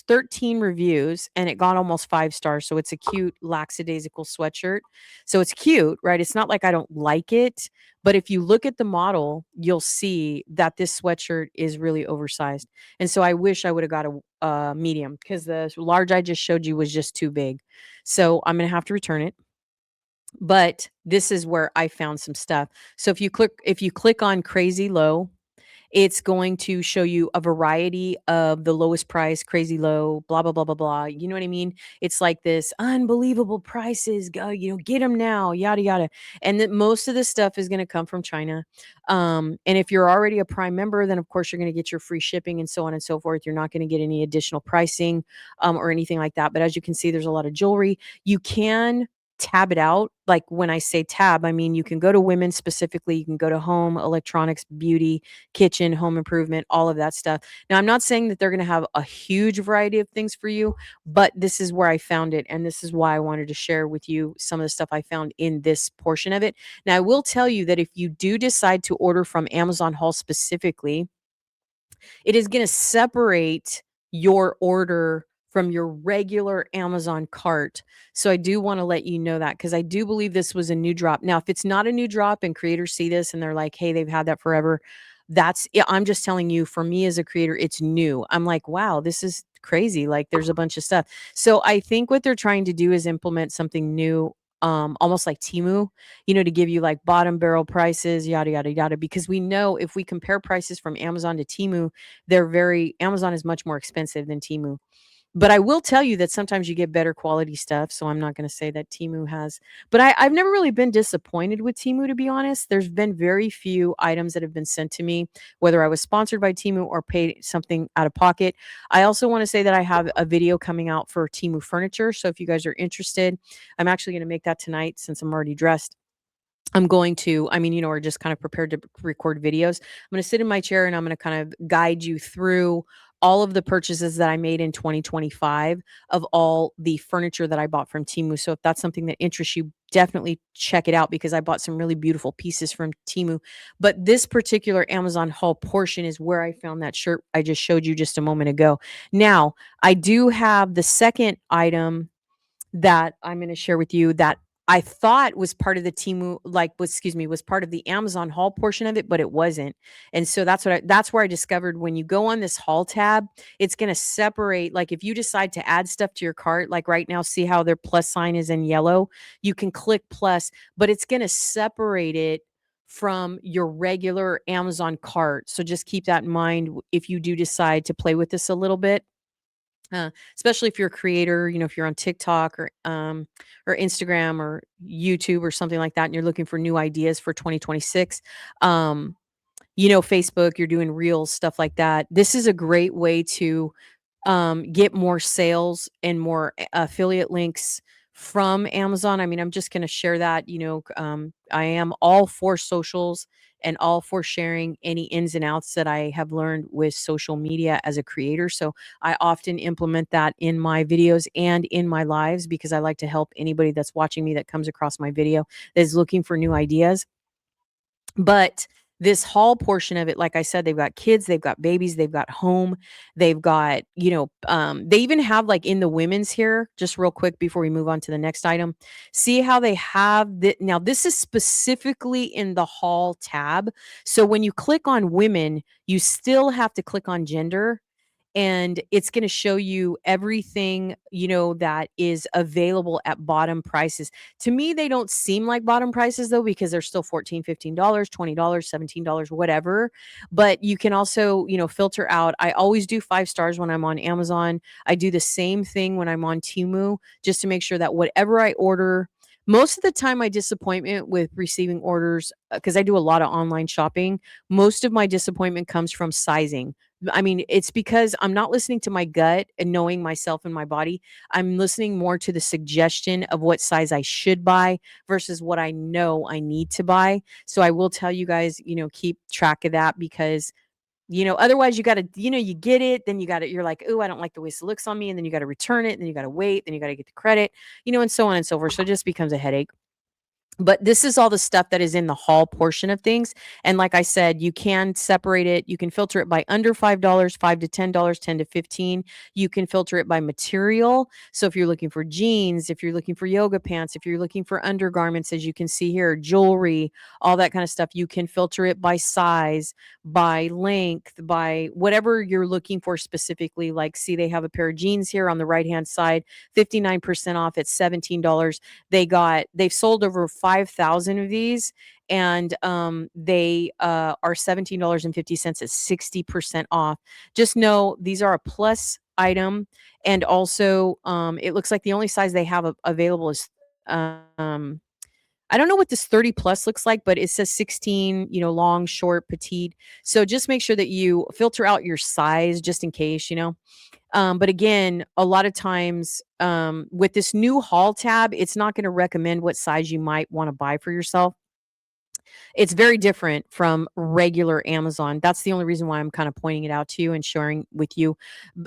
13 reviews and it got almost 5 stars. So it's a cute lackadaisical sweatshirt. So it's cute, right? It's not like I don't like it, but if you look at the model, you'll see that this sweatshirt is really oversized. And so I wish I would have got a medium because the large I just showed you was just too big. So I'm gonna have to return it, but this is where I found some stuff. So if you click on crazy low, it's going to show you a variety of the lowest price, crazy low, blah blah blah blah blah. You know what I mean? It's like this unbelievable prices, go, get them now, yada yada. And that most of this stuff is going to come from China. And if you're already a Prime member, then of course you're going to get your free shipping and so on and so forth. You're not going to get any additional pricing or anything like that. But as you can see, there's a lot of jewelry. You can tab it out. Like when I say tab, I mean you can go to women specifically, you can go to home, electronics, beauty, kitchen, home improvement, all of that stuff. Now, I'm not saying that they're going to have a huge variety of things for you, but this is where I found it. And this is why I wanted to share with you some of the stuff I found in this portion of it. Now, I will tell you that if you do decide to order from Amazon Haul specifically, it is going to separate your order from your regular Amazon cart. So I do want to let you know that because I do believe this was a new drop. Now, if it's not a new drop and creators see this and they're like, hey, they've had that forever, yeah, I'm just telling you, for me as a creator, it's new. I'm like, wow, this is crazy. Like there's a bunch of stuff. So I think what they're trying to do is implement something new, almost like Temu, to give you like bottom barrel prices, yada, yada, yada. Because we know if we compare prices from Amazon to Temu, Amazon is much more expensive than Temu. But I will tell you that sometimes you get better quality stuff, so I'm not gonna say that Temu has, but I've never really been disappointed with Temu, to be honest. There's been very few items that have been sent to me, whether I was sponsored by Temu or paid something out of pocket. I also wanna say that I have a video coming out for Temu furniture, so if you guys are interested, I'm actually gonna make that tonight since I'm already dressed. I'm going to, I mean, we're just kind of prepared to record videos. I'm going to sit in my chair and I'm going to kind of guide you through all of the purchases that I made in 2025 of all the furniture that I bought from Temu. So if that's something that interests you, definitely check it out because I bought some really beautiful pieces from Temu. But this particular Amazon haul portion is where I found that shirt I just showed you just a moment ago. Now, I do have the second item that I'm going to share with you that I thought was part of the Temu, was part of the Amazon haul portion of it, but it wasn't. And so that's where I discovered when you go on this haul tab, it's going to separate. Like if you decide to add stuff to your cart, like right now, see how their plus sign is in yellow, you can click plus, but it's going to separate it from your regular Amazon cart. So just keep that in mind if you do decide to play with this a little bit. Especially if you're a creator, if you're on TikTok or Instagram or YouTube or something like that, and you're looking for new ideas for 2026. Um, Facebook, you're doing reels, stuff like that. This is a great way to get more sales and more affiliate links from Amazon. I mean, I'm just going to share that. I am all for socials and all for sharing any ins and outs that I have learned with social media as a creator. So I often implement that in my videos and in my lives because I like to help anybody that's watching me that comes across my video that is looking for new ideas. But this haul portion of it, like I said, they've got kids, they've got babies, they've got home, they've got, they even have like in the women's here, just real quick before we move on to the next item. See how they have the now this is specifically in the haul tab. So when you click on women, you still have to click on gender and it's going to show you everything that is available at bottom prices. To me, they don't seem like bottom prices though, because they're still $14, $15, $20, $17, whatever. But you can also filter out. I always do 5 stars when I'm on Amazon. I do the same thing when I'm on Temu, just to make sure that whatever I order, most of the time my disappointment with receiving orders, because I do a lot of online shopping, most of my disappointment comes from sizing. I mean, it's because I'm not listening to my gut and knowing myself and my body. I'm listening more to the suggestion of what size I should buy versus what I know I need to buy. So I will tell you guys, keep track of that because otherwise you got to, you get it, then you're like, oh, I don't like the way this looks on me. And then you got to return it. And then you got to wait. Then you got to get the credit, and so on and so forth. So it just becomes a headache. But this is all the stuff that is in the haul portion of things. And like I said, you can separate it. You can filter it by under $5, $5 to $10, 10 to 15. You can filter it by material. So if you're looking for jeans, if you're looking for yoga pants, if you're looking for undergarments, as you can see here, jewelry, all that kind of stuff, you can filter it by size, by length, by whatever you're looking for specifically. Like, see, they have a pair of jeans here on the right hand side, 59% off at $17. They've sold over 5,000 of these, and they are $17.50 at 60% off. Just know these are a plus item, and also it looks like the only size they have available is I don't know what this 30 plus looks like, but it says 16, long, short, petite. So just make sure that you filter out your size just in case, But again, a lot of times with this new haul tab, it's not going to recommend what size you might want to buy for yourself. It's very different from regular Amazon. That's the only reason why I'm kind of pointing it out to you and sharing with you.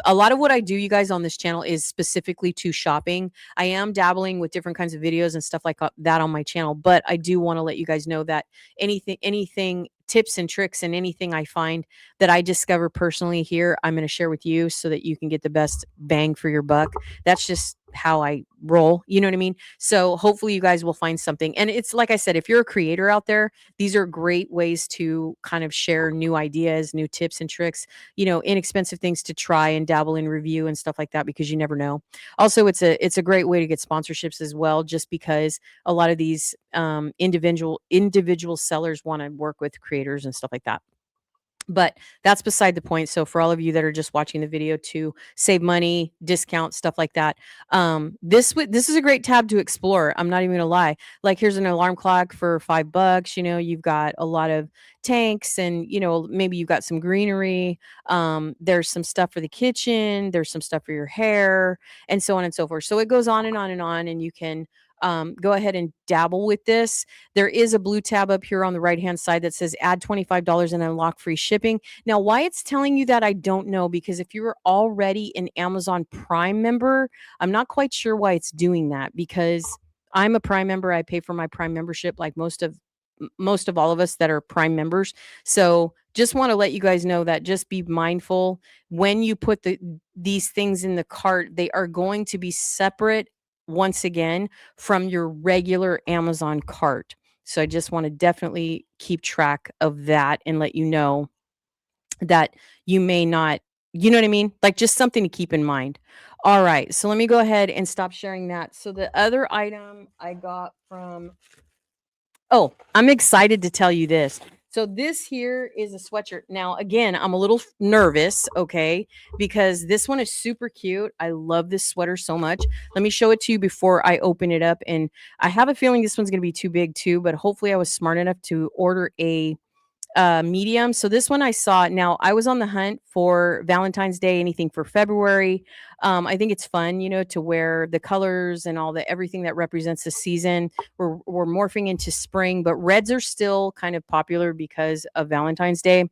A lot of what I do, you guys, on this channel is specifically to shopping. I am dabbling with different kinds of videos and stuff like that on my channel, but I do want to let you guys know that anything tips and tricks and anything I find that I discover personally here, I'm going to share with you so that you can get the best bang for your buck. That's just how I roll. You know what I mean? So hopefully you guys will find something. And it's like I said, if you're a creator out there, these are great ways to kind of share new ideas, new tips and tricks, inexpensive things to try and dabble in, review and stuff like that, because you never know. Also, it's a great way to get sponsorships as well, just because a lot of these individual sellers want to work with creators and stuff like that. But that's beside the point. So for all of you that are just watching the video to save money, discount, stuff like that, this is a great tab to explore. I'm not even gonna lie. Like, here's an alarm clock for $5. You've got a lot of tanks, and maybe you've got some greenery. There's some stuff for the kitchen. There's some stuff for your hair, and so on and so forth. So it goes on and on and on, and you can go ahead and dabble with this. There is a blue tab up here on the right hand side that says add $25 and unlock free shipping. Now, why it's telling you that, I don't know, because if you were already an Amazon Prime member, I'm not quite sure why it's doing that, because I'm a Prime member. I pay for my Prime membership like most of all of us that are Prime members. So just want to let you guys know that just be mindful when you put these things in the cart. They are going to be separate once again from your regular Amazon cart. So I just want to definitely keep track of that and let you know that you may not, you know what I mean? Like, just something to keep in mind. All right. So let me go ahead and stop sharing that. So the other item I got from, oh, I'm excited to tell you this. So this here is a sweatshirt. Now, again, I'm a little nervous, okay, because this one is super cute. I love this sweater so much. Let me show it to you before I open it up. And I have a feeling this one's going to be too big too, but hopefully I was smart enough to order a medium. So this one I saw. Now I was on the hunt for Valentine's Day, anything for February. I think it's fun, you know, to wear the colors and all the everything that represents the season. We're morphing into spring, but reds are still kind of popular because of Valentine's Day.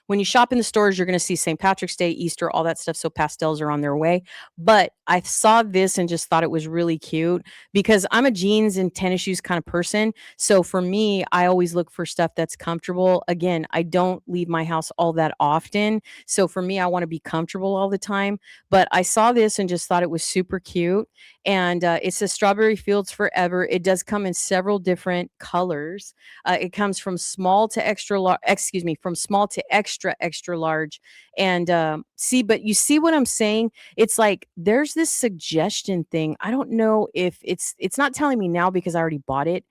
When you shop in the stores, you're going to see St. Patrick's Day, Easter, all that stuff. So pastels are on their way. But I saw this and just thought it was really cute because I'm a jeans and tennis shoes kind of person. So for me, I always look for stuff that's comfortable. Again, I don't leave my house all that often. So for me, I want to be comfortable all the time. But I saw this and just thought it was super cute. And it's a Strawberry Fields Forever. It does come in several different colors. It comes from small to extra large, excuse me, from small to extra large. And see, but you see what I'm saying? It's like there's this suggestion thing. I don't know if it's not telling me now because I already bought it.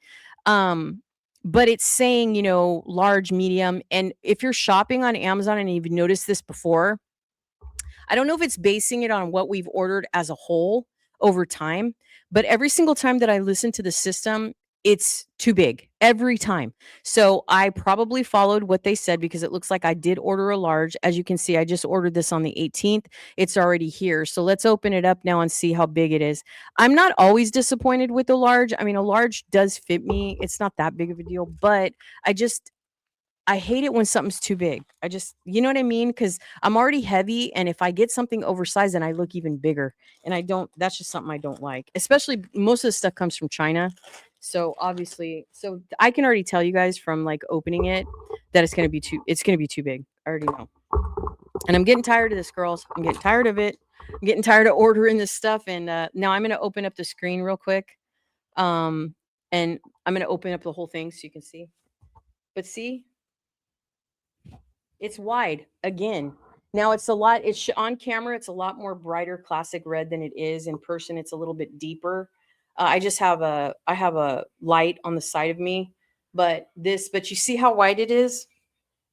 But it's saying, you know, large, medium. And if you're shopping on Amazon and you've noticed this before, I don't know if it's basing it on what we've ordered as a whole over time, but every single time that I listen to the system, it's too big every time. So I probably followed what they said because it looks like I did order a large. As you can see, I just ordered this on the 18th. It's already here. So let's open it up now and see how big it is. I'm not always disappointed with the large. I mean, a large does fit me. It's not that big of a deal, but I hate it when something's too big. You know what I mean? Because I'm already heavy. And if I get something oversized, then I look even bigger. And that's just something I don't like. Especially most of the stuff comes from China. So obviously, so I can already tell you guys from like opening it that it's going to be too big. I already know. And I'm getting tired of this, girls. I'm getting tired of it. I'm getting tired of ordering this stuff. And now I'm going to open up the screen real quick. And I'm going to open up the whole thing so you can see. But see, it's wide again. Now it's on camera, it's a lot more brighter classic red than it is in person. It's a little bit deeper. I have a light on the side of me, but you see how wide it is?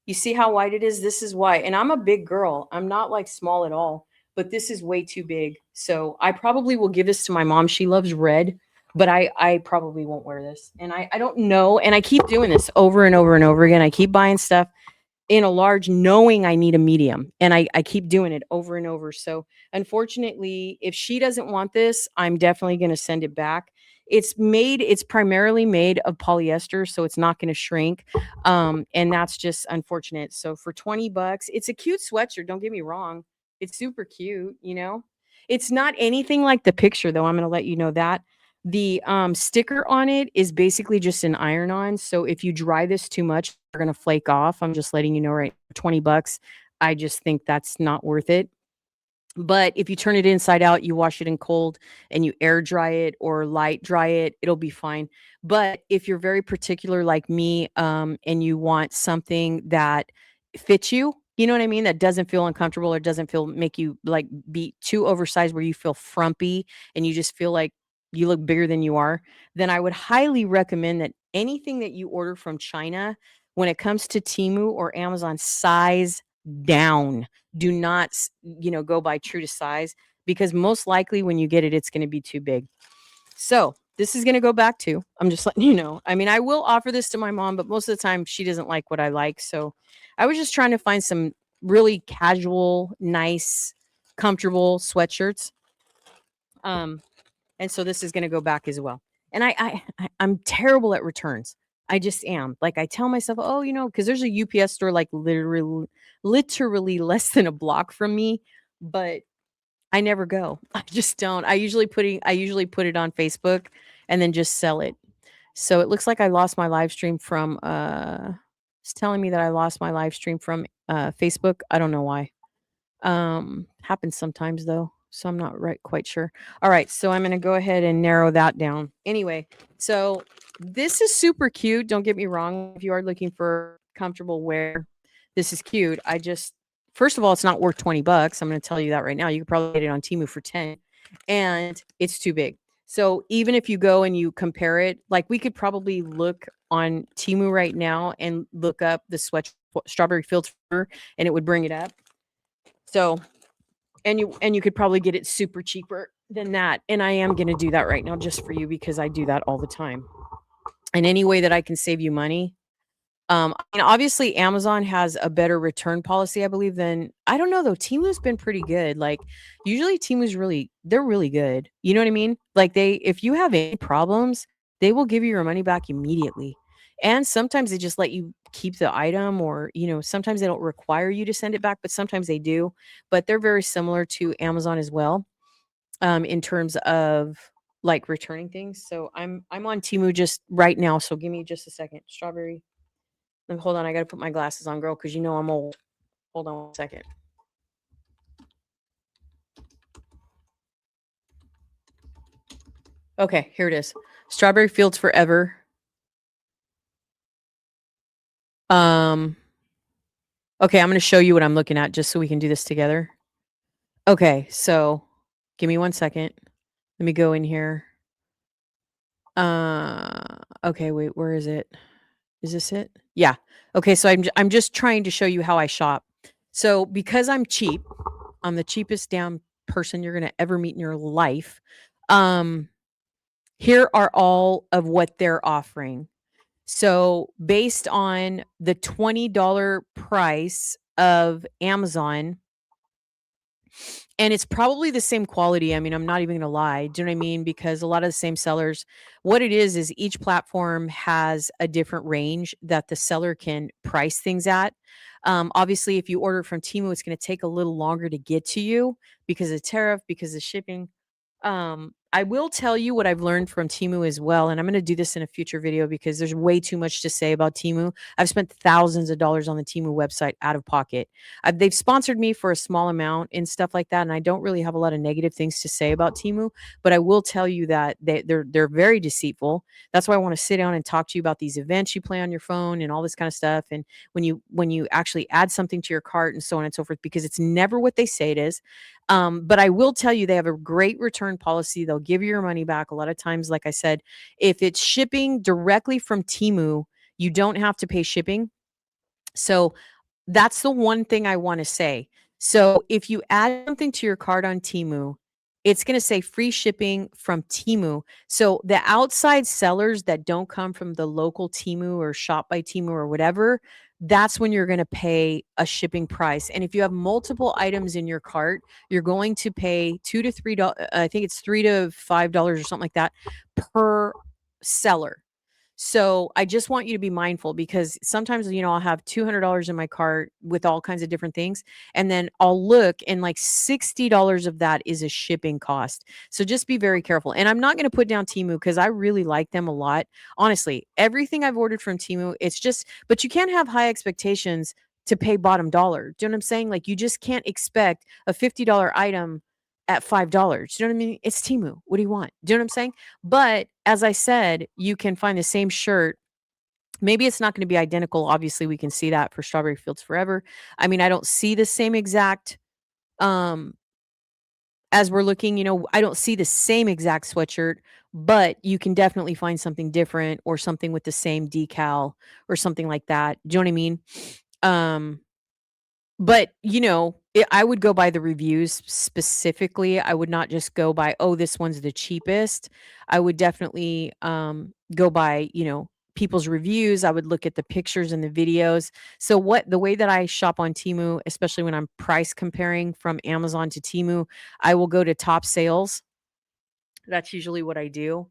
You see how wide it is? This is why. And I'm a big girl. I'm not like small at all, but this is way too big. So I probably will give this to my mom. She loves red, but I probably won't wear this. And I don't know. And I keep doing this over and over and over again. I keep buying stuff in a large knowing I need a medium. And I keep doing it over and over. So unfortunately, if she doesn't want this, I'm definitely going to send it back. It's primarily made of polyester, so it's not going to shrink. And that's just unfortunate. So for 20 bucks, it's a cute sweatshirt. Don't get me wrong. It's super cute, you know? It's not anything like the picture though. I'm going to let you know that. The sticker on it is basically just an iron-on. So if you dry this too much, they're gonna flake off. I'm just letting you know, right? 20 bucks. I just think that's not worth it. But if you turn it inside out, you wash it in cold and you air dry it or light dry it, it'll be fine. But if you're very particular like me, and you want something that fits you, you know what I mean? That doesn't feel uncomfortable or doesn't make you like be too oversized where you feel frumpy and you just feel like you look bigger than you are, then I would highly recommend that anything that you order from China, when it comes to Temu or Amazon, size down. Do not, go by true to size because most likely when you get it, it's going to be too big. So this is going to go back to, I'm just letting you know. I mean, I will offer this to my mom, but most of the time she doesn't like what I like. So I was just trying to find some really casual, nice, comfortable sweatshirts. And so this is going to go back as well. And I'm terrible at returns. I just am. Like I tell myself, oh, because there's a UPS store like literally less than a block from me, but I never go. I just don't. I usually put it on Facebook and then just sell it. So it looks like I lost my live stream from it's telling me that I lost my live stream from Facebook. I don't know why. Happens sometimes though. So I'm not quite sure. All right, so I'm going to go ahead and narrow that down. Anyway, so this is super cute. Don't get me wrong. If you are looking for comfortable wear, this is cute. First of all, it's not worth 20 bucks. I'm going to tell you that right now. You could probably get it on Temu for 10 and it's too big. So even if you go and you compare it, like we could probably look on Temu right now and look up the strawberry fields flavor, and it would bring it up. So and you could probably get it super cheaper than that. And I am going to do that right now just for you because I do that all the time. And any way that I can save you money, and obviously Amazon has a better return policy, I believe, than I don't know though. Temu's been pretty good. Like usually they're really good. You know what I mean? Like if you have any problems, they will give you your money back immediately. And sometimes they just let you keep the item or, sometimes they don't require you to send it back, but sometimes they do. But they're very similar to Amazon as well, in terms of like returning things. So I'm on Temu just right now. So give me just a second. Strawberry. Hold on, I gotta put my glasses on, girl, because you know I'm old. Hold on one second. Okay, here it is. Strawberry Fields Forever. Um, okay, I'm gonna show you what I'm looking at just so we can do this together. Okay, so give me one second. Let me go in here. Okay, wait, where is it? Is this it? Yeah. Okay, so I'm just trying to show you how I shop. So because I'm cheap, I'm the cheapest damn person you're gonna ever meet in your life. Um, Here are all of what they're offering. So, based on the $20 price of Amazon, and it's probably the same quality. I mean, I'm not even going to lie. Do you know what I mean? Because a lot of the same sellers, what it is each platform has a different range that the seller can price things at. Obviously, if you order from Temu, it's going to take a little longer to get to you because of tariff, because of shipping. I will tell you what I've learned from Temu as well, and I'm going to do this in a future video because there's way too much to say about Temu. I've spent thousands of dollars on the Temu website out of pocket. They've sponsored me for a small amount and stuff like that, and I don't really have a lot of negative things to say about Temu, but I will tell you that they're very deceitful. That's why I want to sit down and talk to you about these events you play on your phone and all this kind of stuff, and when you actually add something to your cart and so on and so forth, because it's never what they say it is. But I will tell you they have a great return policy. They'll give you your money back. A lot of times, like I said, if it's shipping directly from Temu, you don't have to pay shipping. So that's the one thing I want to say. So if you add something to your cart on Temu, it's going to say free shipping from Temu. So the outside sellers that don't come from the local Temu or Shop by Temu or whatever, that's when you're going to pay a shipping price. And if you have multiple items in your cart, you're going to pay $2 to $3. I think it's $3 to $5 or something like that per seller. So I just want you to be mindful because sometimes, I'll have $200 in my cart with all kinds of different things. And then I'll look and like $60 of that is a shipping cost. So just be very careful. And I'm not going to put down Temu because I really like them a lot. Honestly, everything I've ordered from Temu, it's just, but you can't have high expectations to pay bottom dollar. Do you know what I'm saying? Like you just can't expect a $50 item at $5. Do you know what I mean? It's Temu. What do you want? Do you know what I'm saying? But as I said, you can find the same shirt. Maybe it's not going to be identical. Obviously, we can see that for Strawberry Fields Forever. I mean, I don't see the same exact um as we're looking, I don't see the same exact sweatshirt, but you can definitely find something different or something with the same decal or something like that. Do you know what I mean? Um But, I would go by the reviews specifically. I would not just go by, "Oh, this one's the cheapest." I would definitely, go by, people's reviews. I would look at the pictures and the videos. So the way that I shop on Temu, especially when I'm price comparing from Amazon to Temu, I will go to top sales. That's usually what I do.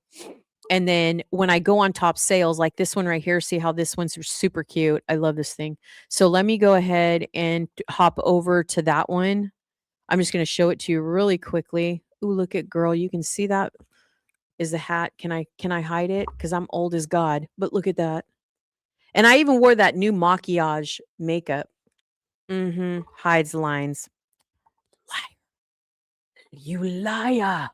And then when I go on top sales, like this one right here, see how this one's super cute. I love this thing. So let me go ahead and hop over to that one. I'm just going to show it to you really quickly. Ooh, look at girl. You can see that is the hat. Can I hide it? Because I'm old as God. But look at that. And I even wore that new maquillage makeup. Hides lines. Liar. You liar.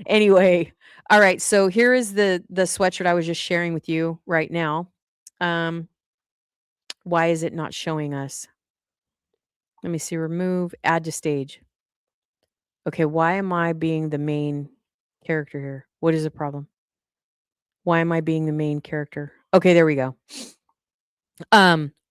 Anyway, all right, so here is the sweatshirt I was just sharing with you right now. Um, why is it not showing us? Let me see, remove, add to stage. Okay, why am I being the main character here? What is the problem? Why am I being the main character? Okay, there we go.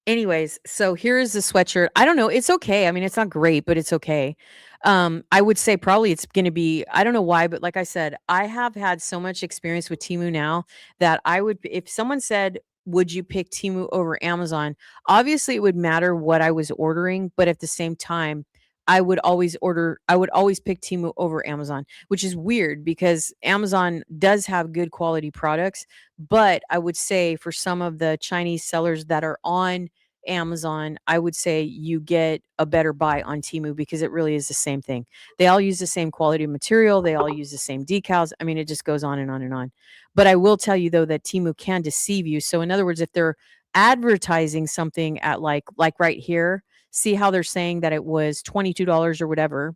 Anyways, so here is the sweatshirt. I don't know, it's okay. I mean, it's not great, but it's okay. I would say probably it's gonna be, I don't know why, but like I said, I have had so much experience with Temu now that I would, if someone said, would you pick Temu over Amazon? Obviously, it would matter what I was ordering, but at the same time, I would always pick Temu over Amazon, which is weird because Amazon does have good quality products. But I would say for some of the Chinese sellers that are on Amazon, I would say you get a better buy on Temu because it really is the same thing. They all use the same quality material, they all use the same decals. I mean, it just goes on and on and on. But I will tell you though that Temu can deceive you. So in other words, if they're advertising something at like right here, see how they're saying that it was $22 or whatever,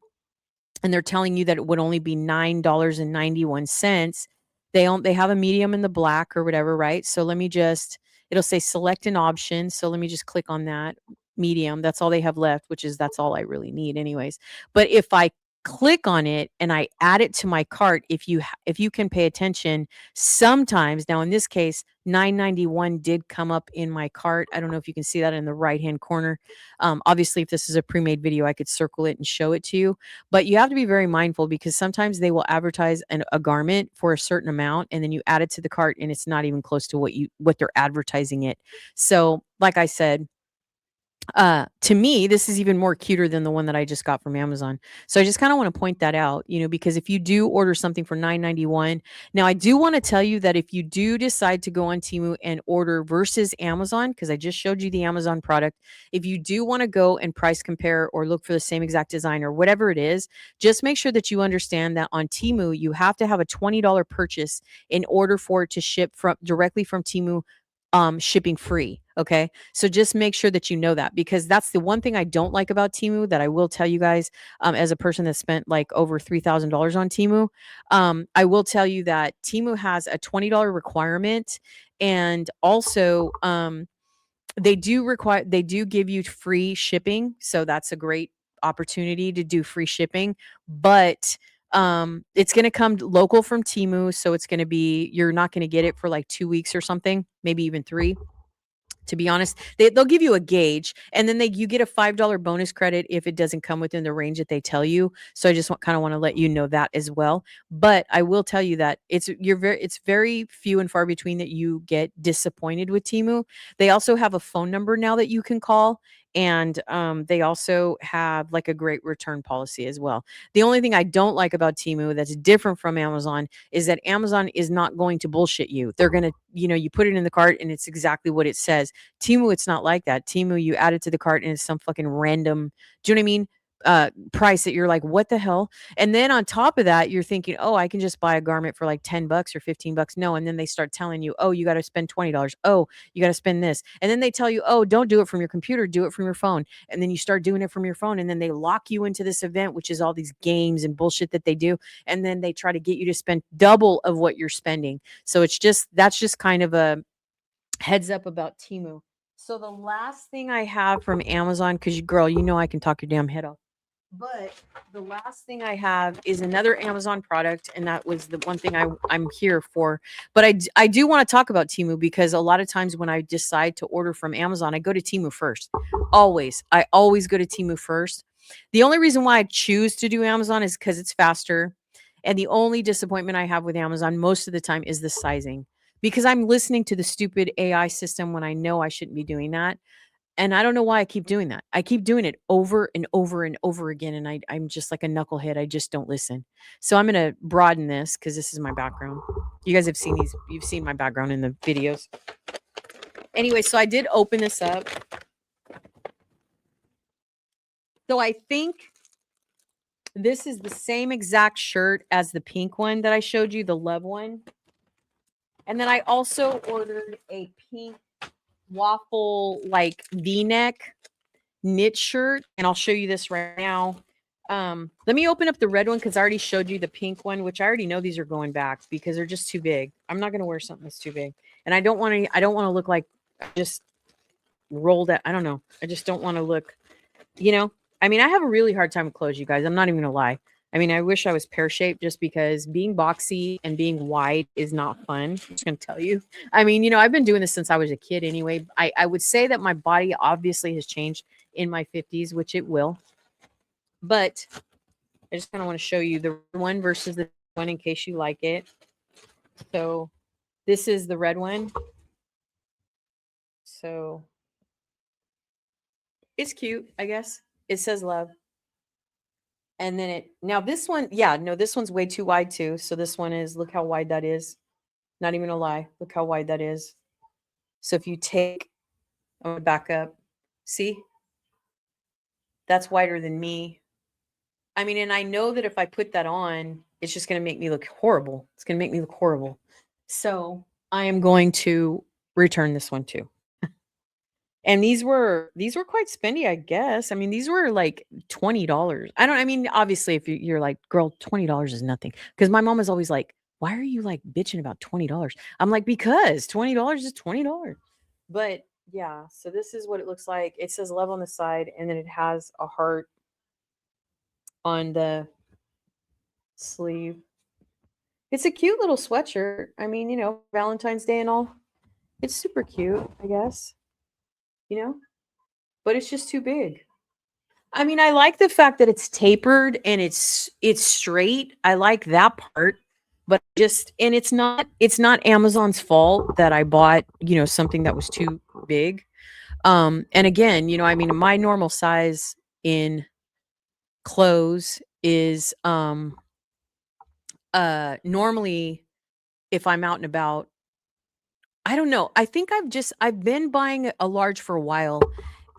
and they're telling you that it would only be $9.91. They have a medium in the black or whatever, right? So let me just, it'll say select an option. So let me just click on that medium. That's all they have left, which is that's all I really need anyways. But if I click on it and I add it to my cart, if you can pay attention, sometimes now in this case, 991 did come up in my cart. I don't know if you can see that in the right hand corner. Obviously, if this is a pre-made video, I could circle it and show it to you. But you have to be very mindful because sometimes they will advertise a garment for a certain amount and then you add it to the cart and it's not even close to what they're advertising it. So, like I said, to me, this is even more cuter than the one that I just got from Amazon. So I just kind of want to point that out, because if you do order something for $9.91, now I do want to tell you that if you do decide to go on Temu and order versus Amazon, because I just showed you the Amazon product, if you do want to go and price compare or look for the same exact design or whatever it is, just make sure that you understand that on Temu, you have to have a $20 purchase in order for it to ship directly from Temu, shipping free. Okay. So just make sure that you know that because that's the one thing I don't like about Temu that I will tell you guys, as a person that spent like over $3,000 on Temu. I will tell you that Temu has a $20 requirement and also, they do give you free shipping. So that's a great opportunity to do free shipping, but it's going to come local from Temu, so it's going to be, you're not going to get it for like 2 weeks or something, maybe even 3. To be honest, they'll give you a gauge and then you get a $5 bonus credit if it doesn't come within the range that they tell you. So I just kind of want to let you know that as well. But I will tell you that it's very few and far between that you get disappointed with Temu. They also have a phone number now that you can call. And they also have like a great return policy as well. The only thing I don't like about Temu that's different from Amazon is that Amazon is not going to bullshit you. They're going to, you put it in the cart and it's exactly what it says. Temu, it's not like that. Temu, you add it to the cart and it's some fucking random, do you know what I mean? Price that you're like, what the hell? And then on top of that, you're thinking, oh, I can just buy a garment for like $10 or $15. No. And then they start telling you, oh, you got to spend $20. Oh, you got to spend this. And then they tell you, oh, don't do it from your computer, do it from your phone. And then you start doing it from your phone. And then they lock you into this event, which is all these games and bullshit that they do. And then they try to get you to spend double of what you're spending. So that's just kind of a heads up about Temu. So the last thing I have from Amazon, because girl, I can talk your damn head off. But the last thing I have is another Amazon product, and that was the one thing I'm here for. But I do want to talk about Temu because a lot of times when I decide to order from Amazon, I go to Temu first. Always. I always go to Temu first. The only reason why I choose to do Amazon is because it's faster. And the only disappointment I have with Amazon most of the time is the sizing because I'm listening to the stupid AI system when I know I shouldn't be doing that. And I don't know why I keep doing that. I keep doing it over and over and over again. And I'm just like a knucklehead. I just don't listen. So I'm going to broaden this because this is my background. You guys have seen these. You've seen my background in the videos. Anyway, so I did open this up. So I think this is the same exact shirt as the pink one that I showed you, the Love one. And then I also ordered a pink waffle like V-neck knit shirt, and I'll show you this right now. Let me open up the red one because I already showed you the pink one, which I already know these are going back because they're just too big. I'm not going to wear something that's too big, and I don't want to look like I just rolled it. I don't know. I just don't want to look. I mean, I have a really hard time with clothes, you guys. I'm not even gonna lie. I mean, I wish I was pear-shaped just because being boxy and being wide is not fun. I'm just gonna tell you. I mean, I've been doing this since I was a kid anyway. I would say that my body obviously has changed in my 50s, which it will. But I just kind of want to show you the red one versus the one in case you like it. So this is the red one. So it's cute, I guess. It says love. And then now this one, yeah, no, this one's way too wide too. So this one is, look how wide that is. Not even a lie. Look how wide that is. So if you take, I'm gonna back up. See? That's wider than me. I mean, and I know that if I put that on, it's just gonna make me look horrible. It's gonna make me look horrible. So I am going to return this one too. And these were quite spendy, I guess. I mean, these were like $20. I mean, obviously, if you're like, girl, $20 is nothing. Because my mom is always like, why are you like bitching about $20? I'm like, because $20 is $20. But yeah, so this is what it looks like. It says love on the side, and then it has a heart on the sleeve. It's a cute little sweatshirt. I mean, Valentine's Day and all. It's super cute, I guess, you know, but it's just too big. I mean, I like the fact that it's tapered and it's straight. I like that part. But and it's not Amazon's fault that I bought, something that was too big. And again, I mean, my normal size in clothes is normally if I'm out and about, I don't know. I think I've been buying a large for a while,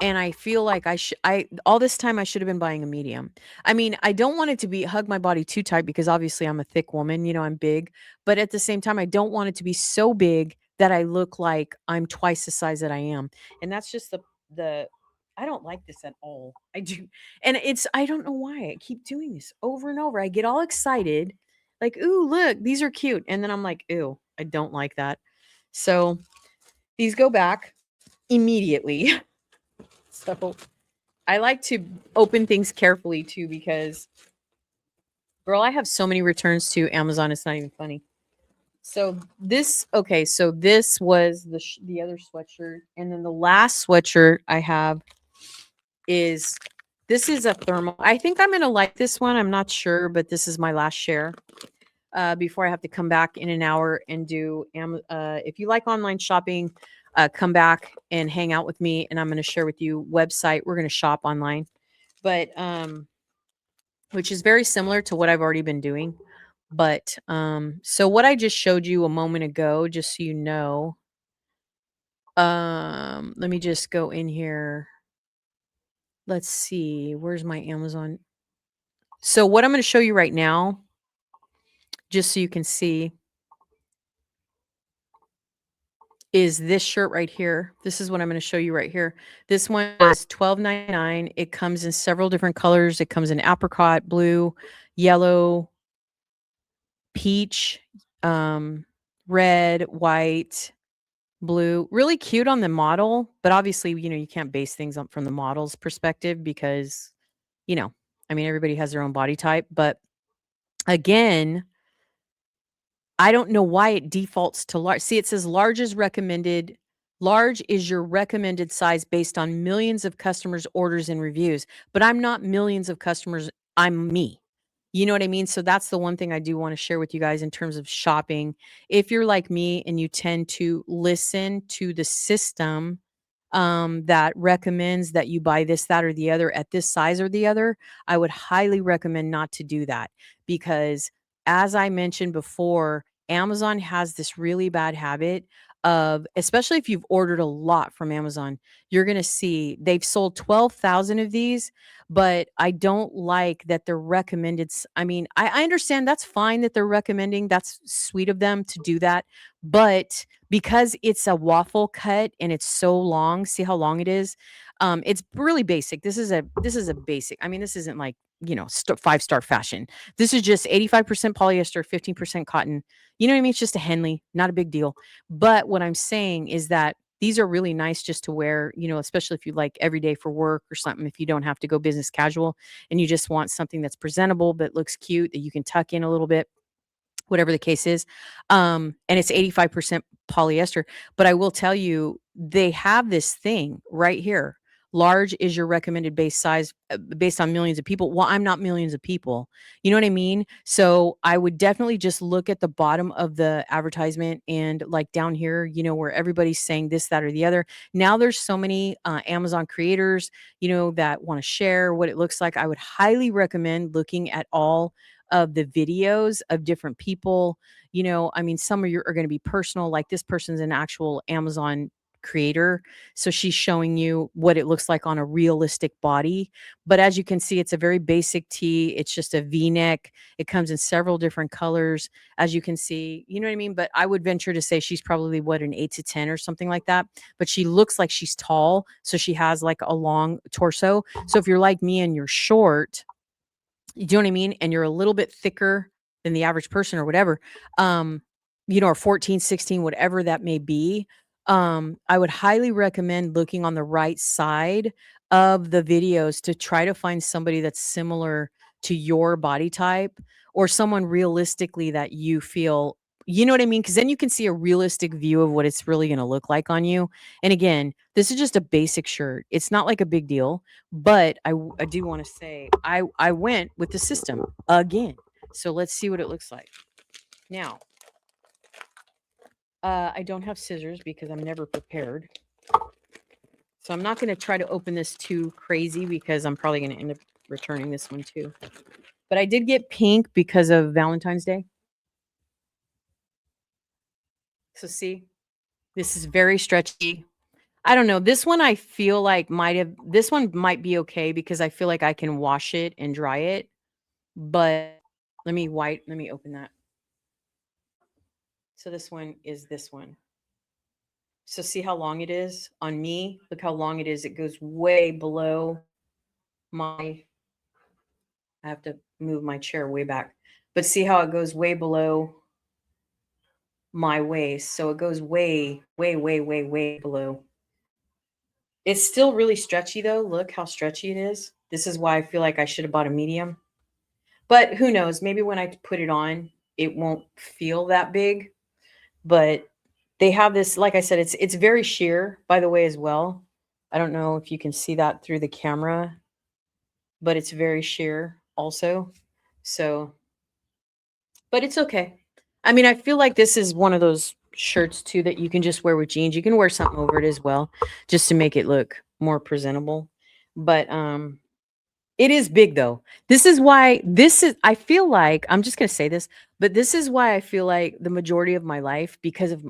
and I feel like I all this time I should have been buying a medium. I mean, I don't want it to be hug my body too tight because obviously I'm a thick woman, I'm big, but at the same time I don't want it to be so big that I look like I'm twice the size that I am. And that's just the I don't like this at all. I do. And I don't know why I keep doing this over and over. I get all excited like, "Ooh, look, these are cute." And then I'm like, "Ew, I don't like that." So these go back immediately. So I like to open things carefully too because, girl, I have so many returns to Amazon. It's not even funny. So okay. So this was the other sweatshirt, and then the last sweatshirt I have is this is a thermal. I think I'm gonna like this one. I'm not sure, but this is my last share. Before I have to come back in an hour and do if you like online shopping, come back and hang out with me, and I'm going to share with you website. We're going to shop online, but which is very similar to what I've already been doing. But so what I just showed you a moment ago, just so you know, let me just go in here. Let's see, where's my Amazon? So what I'm going to show you right now, just so you can see, is this shirt right here. This is what I'm going to show you right here. This one is $12.99. It comes in several different colors. It comes in apricot, blue, yellow, peach, red, white, blue. Really cute on the model, but obviously, you can't base things on from the model's perspective because, I mean, everybody has their own body type. But again, I don't know why it defaults to large. See, it says large is recommended. Large is your recommended size based on millions of customers' orders and reviews. But I'm not millions of customers. I'm me. You know what I mean? So that's the one thing I do want to share with you guys in terms of shopping. If you're like me and you tend to listen to the system that recommends that you buy this, that, or the other at this size or the other, I would highly recommend not to do that because, as I mentioned before, Amazon has this really bad habit of, especially if you've ordered a lot from Amazon, you're going to see they've sold 12,000 of these, but I don't like that they're recommended. I mean, I understand that's fine that they're recommending. That's sweet of them to do that. But because it's a waffle cut and it's so long, see how long it is? It's really basic. This is a basic. I mean, this isn't like, 5-star fashion. This is just 85% polyester, 15% cotton. You know what I mean? It's just a Henley, not a big deal. But what I'm saying is that these are really nice just to wear, especially if you like every day for work or something, if you don't have to go business casual and you just want something that's presentable but looks cute that you can tuck in a little bit, whatever the case is. And it's 85% polyester. But I will tell you, they have this thing right here. Large is your recommended base size based on millions of people. Well, I'm not millions of people. You know what I mean? So I would definitely just look at the bottom of the advertisement and like down here, where everybody's saying this, that, or the other. Now there's so many Amazon creators, that want to share what it looks like. I would highly recommend looking at all of the videos of different people. I mean, some of you are going to be personal, like this person's an actual Amazon creator. So she's showing you what it looks like on a realistic body. But as you can see, it's a very basic tee. It's just a V-neck. It comes in several different colors, as you can see. You know what I mean? But I would venture to say she's probably an 8 to 10 or something like that. But she looks like she's tall. So she has like a long torso. So if you're like me and you're short, you know what I mean? And you're a little bit thicker than the average person or whatever, or 14, 16, whatever that may be. I would highly recommend looking on the right side of the videos to try to find somebody that's similar to your body type or someone realistically that you feel, you know what I mean? Because then you can see a realistic view of what it's really going to look like on you. And again, this is just a basic shirt. It's not like a big deal. But I do want to say I went with the system again. So let's see what it looks like. Now, I don't have scissors because I'm never prepared. So I'm not going to try to open this too crazy because I'm probably going to end up returning this one too. But I did get pink because of Valentine's Day. So see, this is very stretchy. I don't know. This one I feel like this one might be okay because I feel like I can wash it and dry it. But let me open that. So this one is this one. So see how long it is on me? Look how long it is. It goes way below I have to move my chair way back. But see how it goes way below my waist. So it goes way, way, way, way, way below. It's still really stretchy though. Look how stretchy it is. This is why I feel like I should have bought a medium. But who knows? Maybe when I put it on, it won't feel that big. But they have this, like I said, it's very sheer, by the way, as well. I don't know if you can see that through the camera, but it's very sheer also. So, but it's okay. I mean, I feel like this is one of those shirts too that you can just wear with jeans. You can wear something over it as well, just to make it look more presentable. But it is big though. I feel like, I'm just going to say this, but this is why I feel like the majority of my life, because of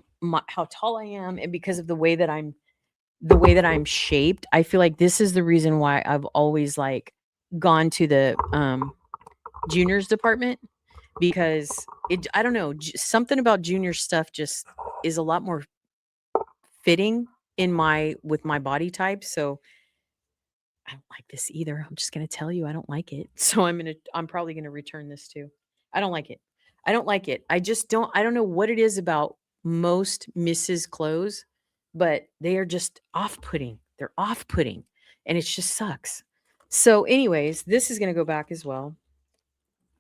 how tall I am and because of the way that I'm shaped, I feel like this is the reason why I've always like gone to the juniors department, because I don't know, something about junior stuff just is a lot more fitting with my body type. So I don't like this either. I'm just gonna tell you I don't like it. So I'm probably gonna return this too. I don't like it. I don't like it. I don't know what it is about most Mrs. clothes, but they are just off-putting. They're off-putting. And it just sucks. So, anyways, this is gonna go back as well.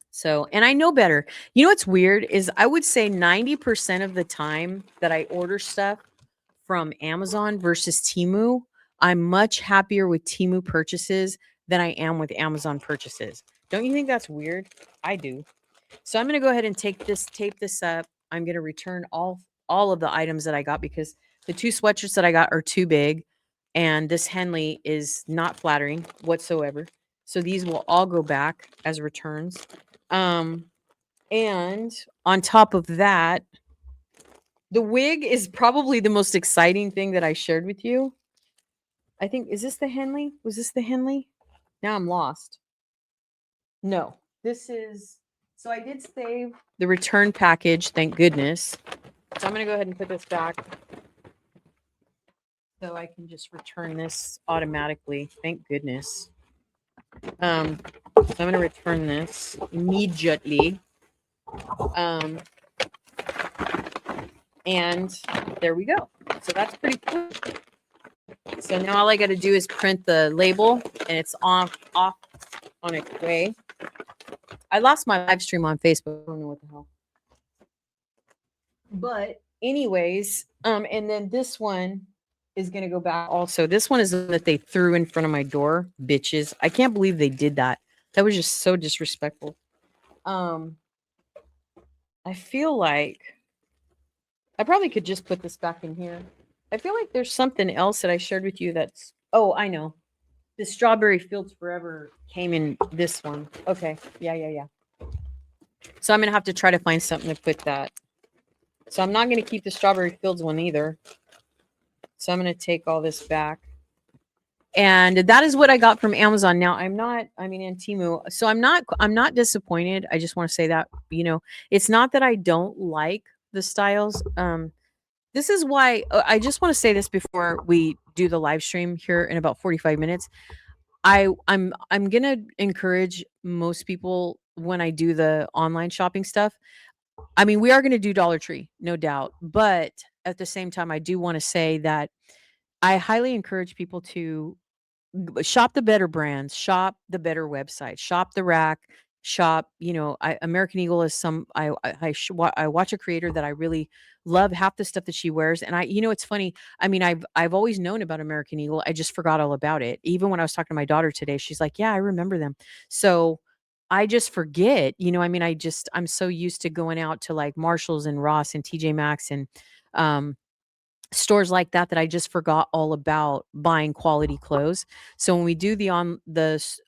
So, and I know better. You know what's weird is I would say 90% of the time that I order stuff from Amazon versus Temu, I'm much happier with Temu purchases than I am with Amazon purchases. Don't you think that's weird? I do. So I'm going to go ahead and tape this up. I'm going to return all of the items that I got because the 2 sweatshirts that I got are too big and this Henley is not flattering whatsoever. So these will all go back as returns. And on top of that, the wig is probably the most exciting thing that I shared with you. I think, is this the Henley? Was this the Henley? Now I'm lost. No, so I did save the return package, thank goodness. So I'm going to go ahead and put this back so I can just return this automatically. Thank goodness. So I'm going to return this immediately. And there we go. So that's pretty cool. So now all I got to do is print the label, and it's off on its way. I lost my live stream on Facebook. I don't know what the hell. But anyways, and then this one is gonna go back also. This one is the one that they threw in front of my door, bitches. I can't believe they did that. That was just so disrespectful. I feel like I probably could just put this back in here. I feel like there's something else that I shared with you that's oh, I know. The Strawberry Fields Forever came in this one. Okay. Yeah. So I'm gonna have to try to find something to put that. So I'm not gonna keep the Strawberry Fields one either. So I'm gonna take all this back. And that is what I got from Amazon. Now I'm not, I mean, in Temu. So I'm not disappointed. I just want to say that, it's not that I don't like the styles. This is why I just want to say this before we do the live stream here in about 45 minutes. I'm gonna encourage most people when I do the online shopping stuff. I mean, we are gonna do Dollar Tree, no doubt. But at the same time, I do want to say that I highly encourage people to shop the better brands, shop the better websites, shop the rack, shop. American Eagle is some. I watch a creator that I really love. Half the stuff that she wears, and it's funny. I mean, I've always known about American Eagle. I just forgot all about it. Even when I was talking to my daughter today, she's like, "Yeah, I remember them." So I just forget. I mean, I'm so used to going out to like Marshalls and Ross and TJ Maxx and um stores like that I just forgot all about buying quality clothes. So when we do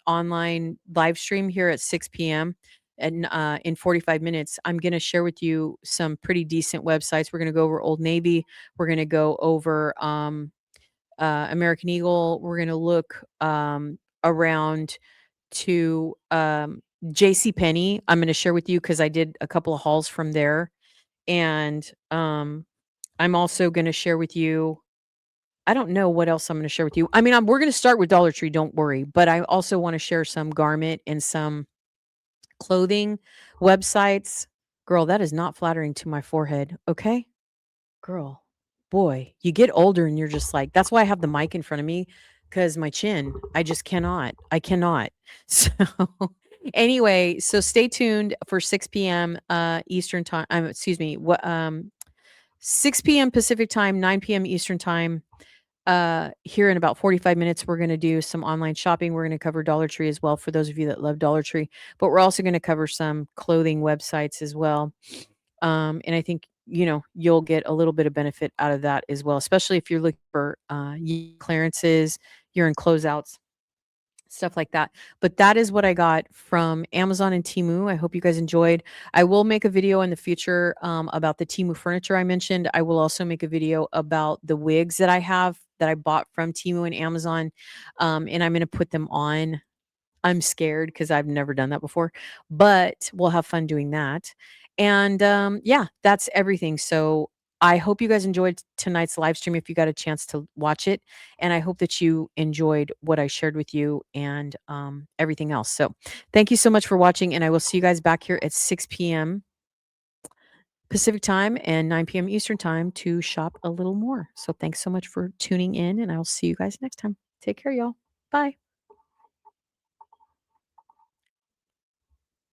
online live stream here at 6 p.m. and in 45 minutes, I'm going to share with you some pretty decent websites. We're going to go over Old Navy. We're going to go over American Eagle. We're going to look around to JC Penney. I'm going to share with you because I did a couple of hauls from there. And I'm also going to share with you I don't know what else I'm gonna share with you. I mean, we're gonna start with Dollar Tree, don't worry, but I also wanna share some garment and some clothing websites. Girl, that is not flattering to my forehead, okay? Girl, boy, you get older and you're just like that's why I have the mic in front of me, because my chin, I just cannot. I cannot. So, anyway, so stay tuned for 6 p.m. Eastern time. Excuse me, 6 p.m. Pacific time, 9 p.m. Eastern time. Here in about 45 minutes, we're going to do some online shopping. We're going to cover Dollar Tree as well for those of you that love Dollar Tree, but we're also going to cover some clothing websites as well. And I think, you'll get a little bit of benefit out of that as well, especially if you're looking for clearances, you're in closeouts, stuff like that. But that is what I got from Amazon and Temu. I hope you guys enjoyed. I will make a video in the future about the Temu furniture I mentioned. I will also make a video about the wigs that I have that I bought from Temu and Amazon. And I'm going to put them on. I'm scared because I've never done that before, but we'll have fun doing that. And yeah, that's everything. So I hope you guys enjoyed tonight's live stream if you got a chance to watch it. And I hope that you enjoyed what I shared with you and everything else. So thank you so much for watching. And I will see you guys back here at 6 p.m. Pacific time and 9 p.m. Eastern time to shop a little more. So thanks so much for tuning in. And I will see you guys next time. Take care, y'all. Bye.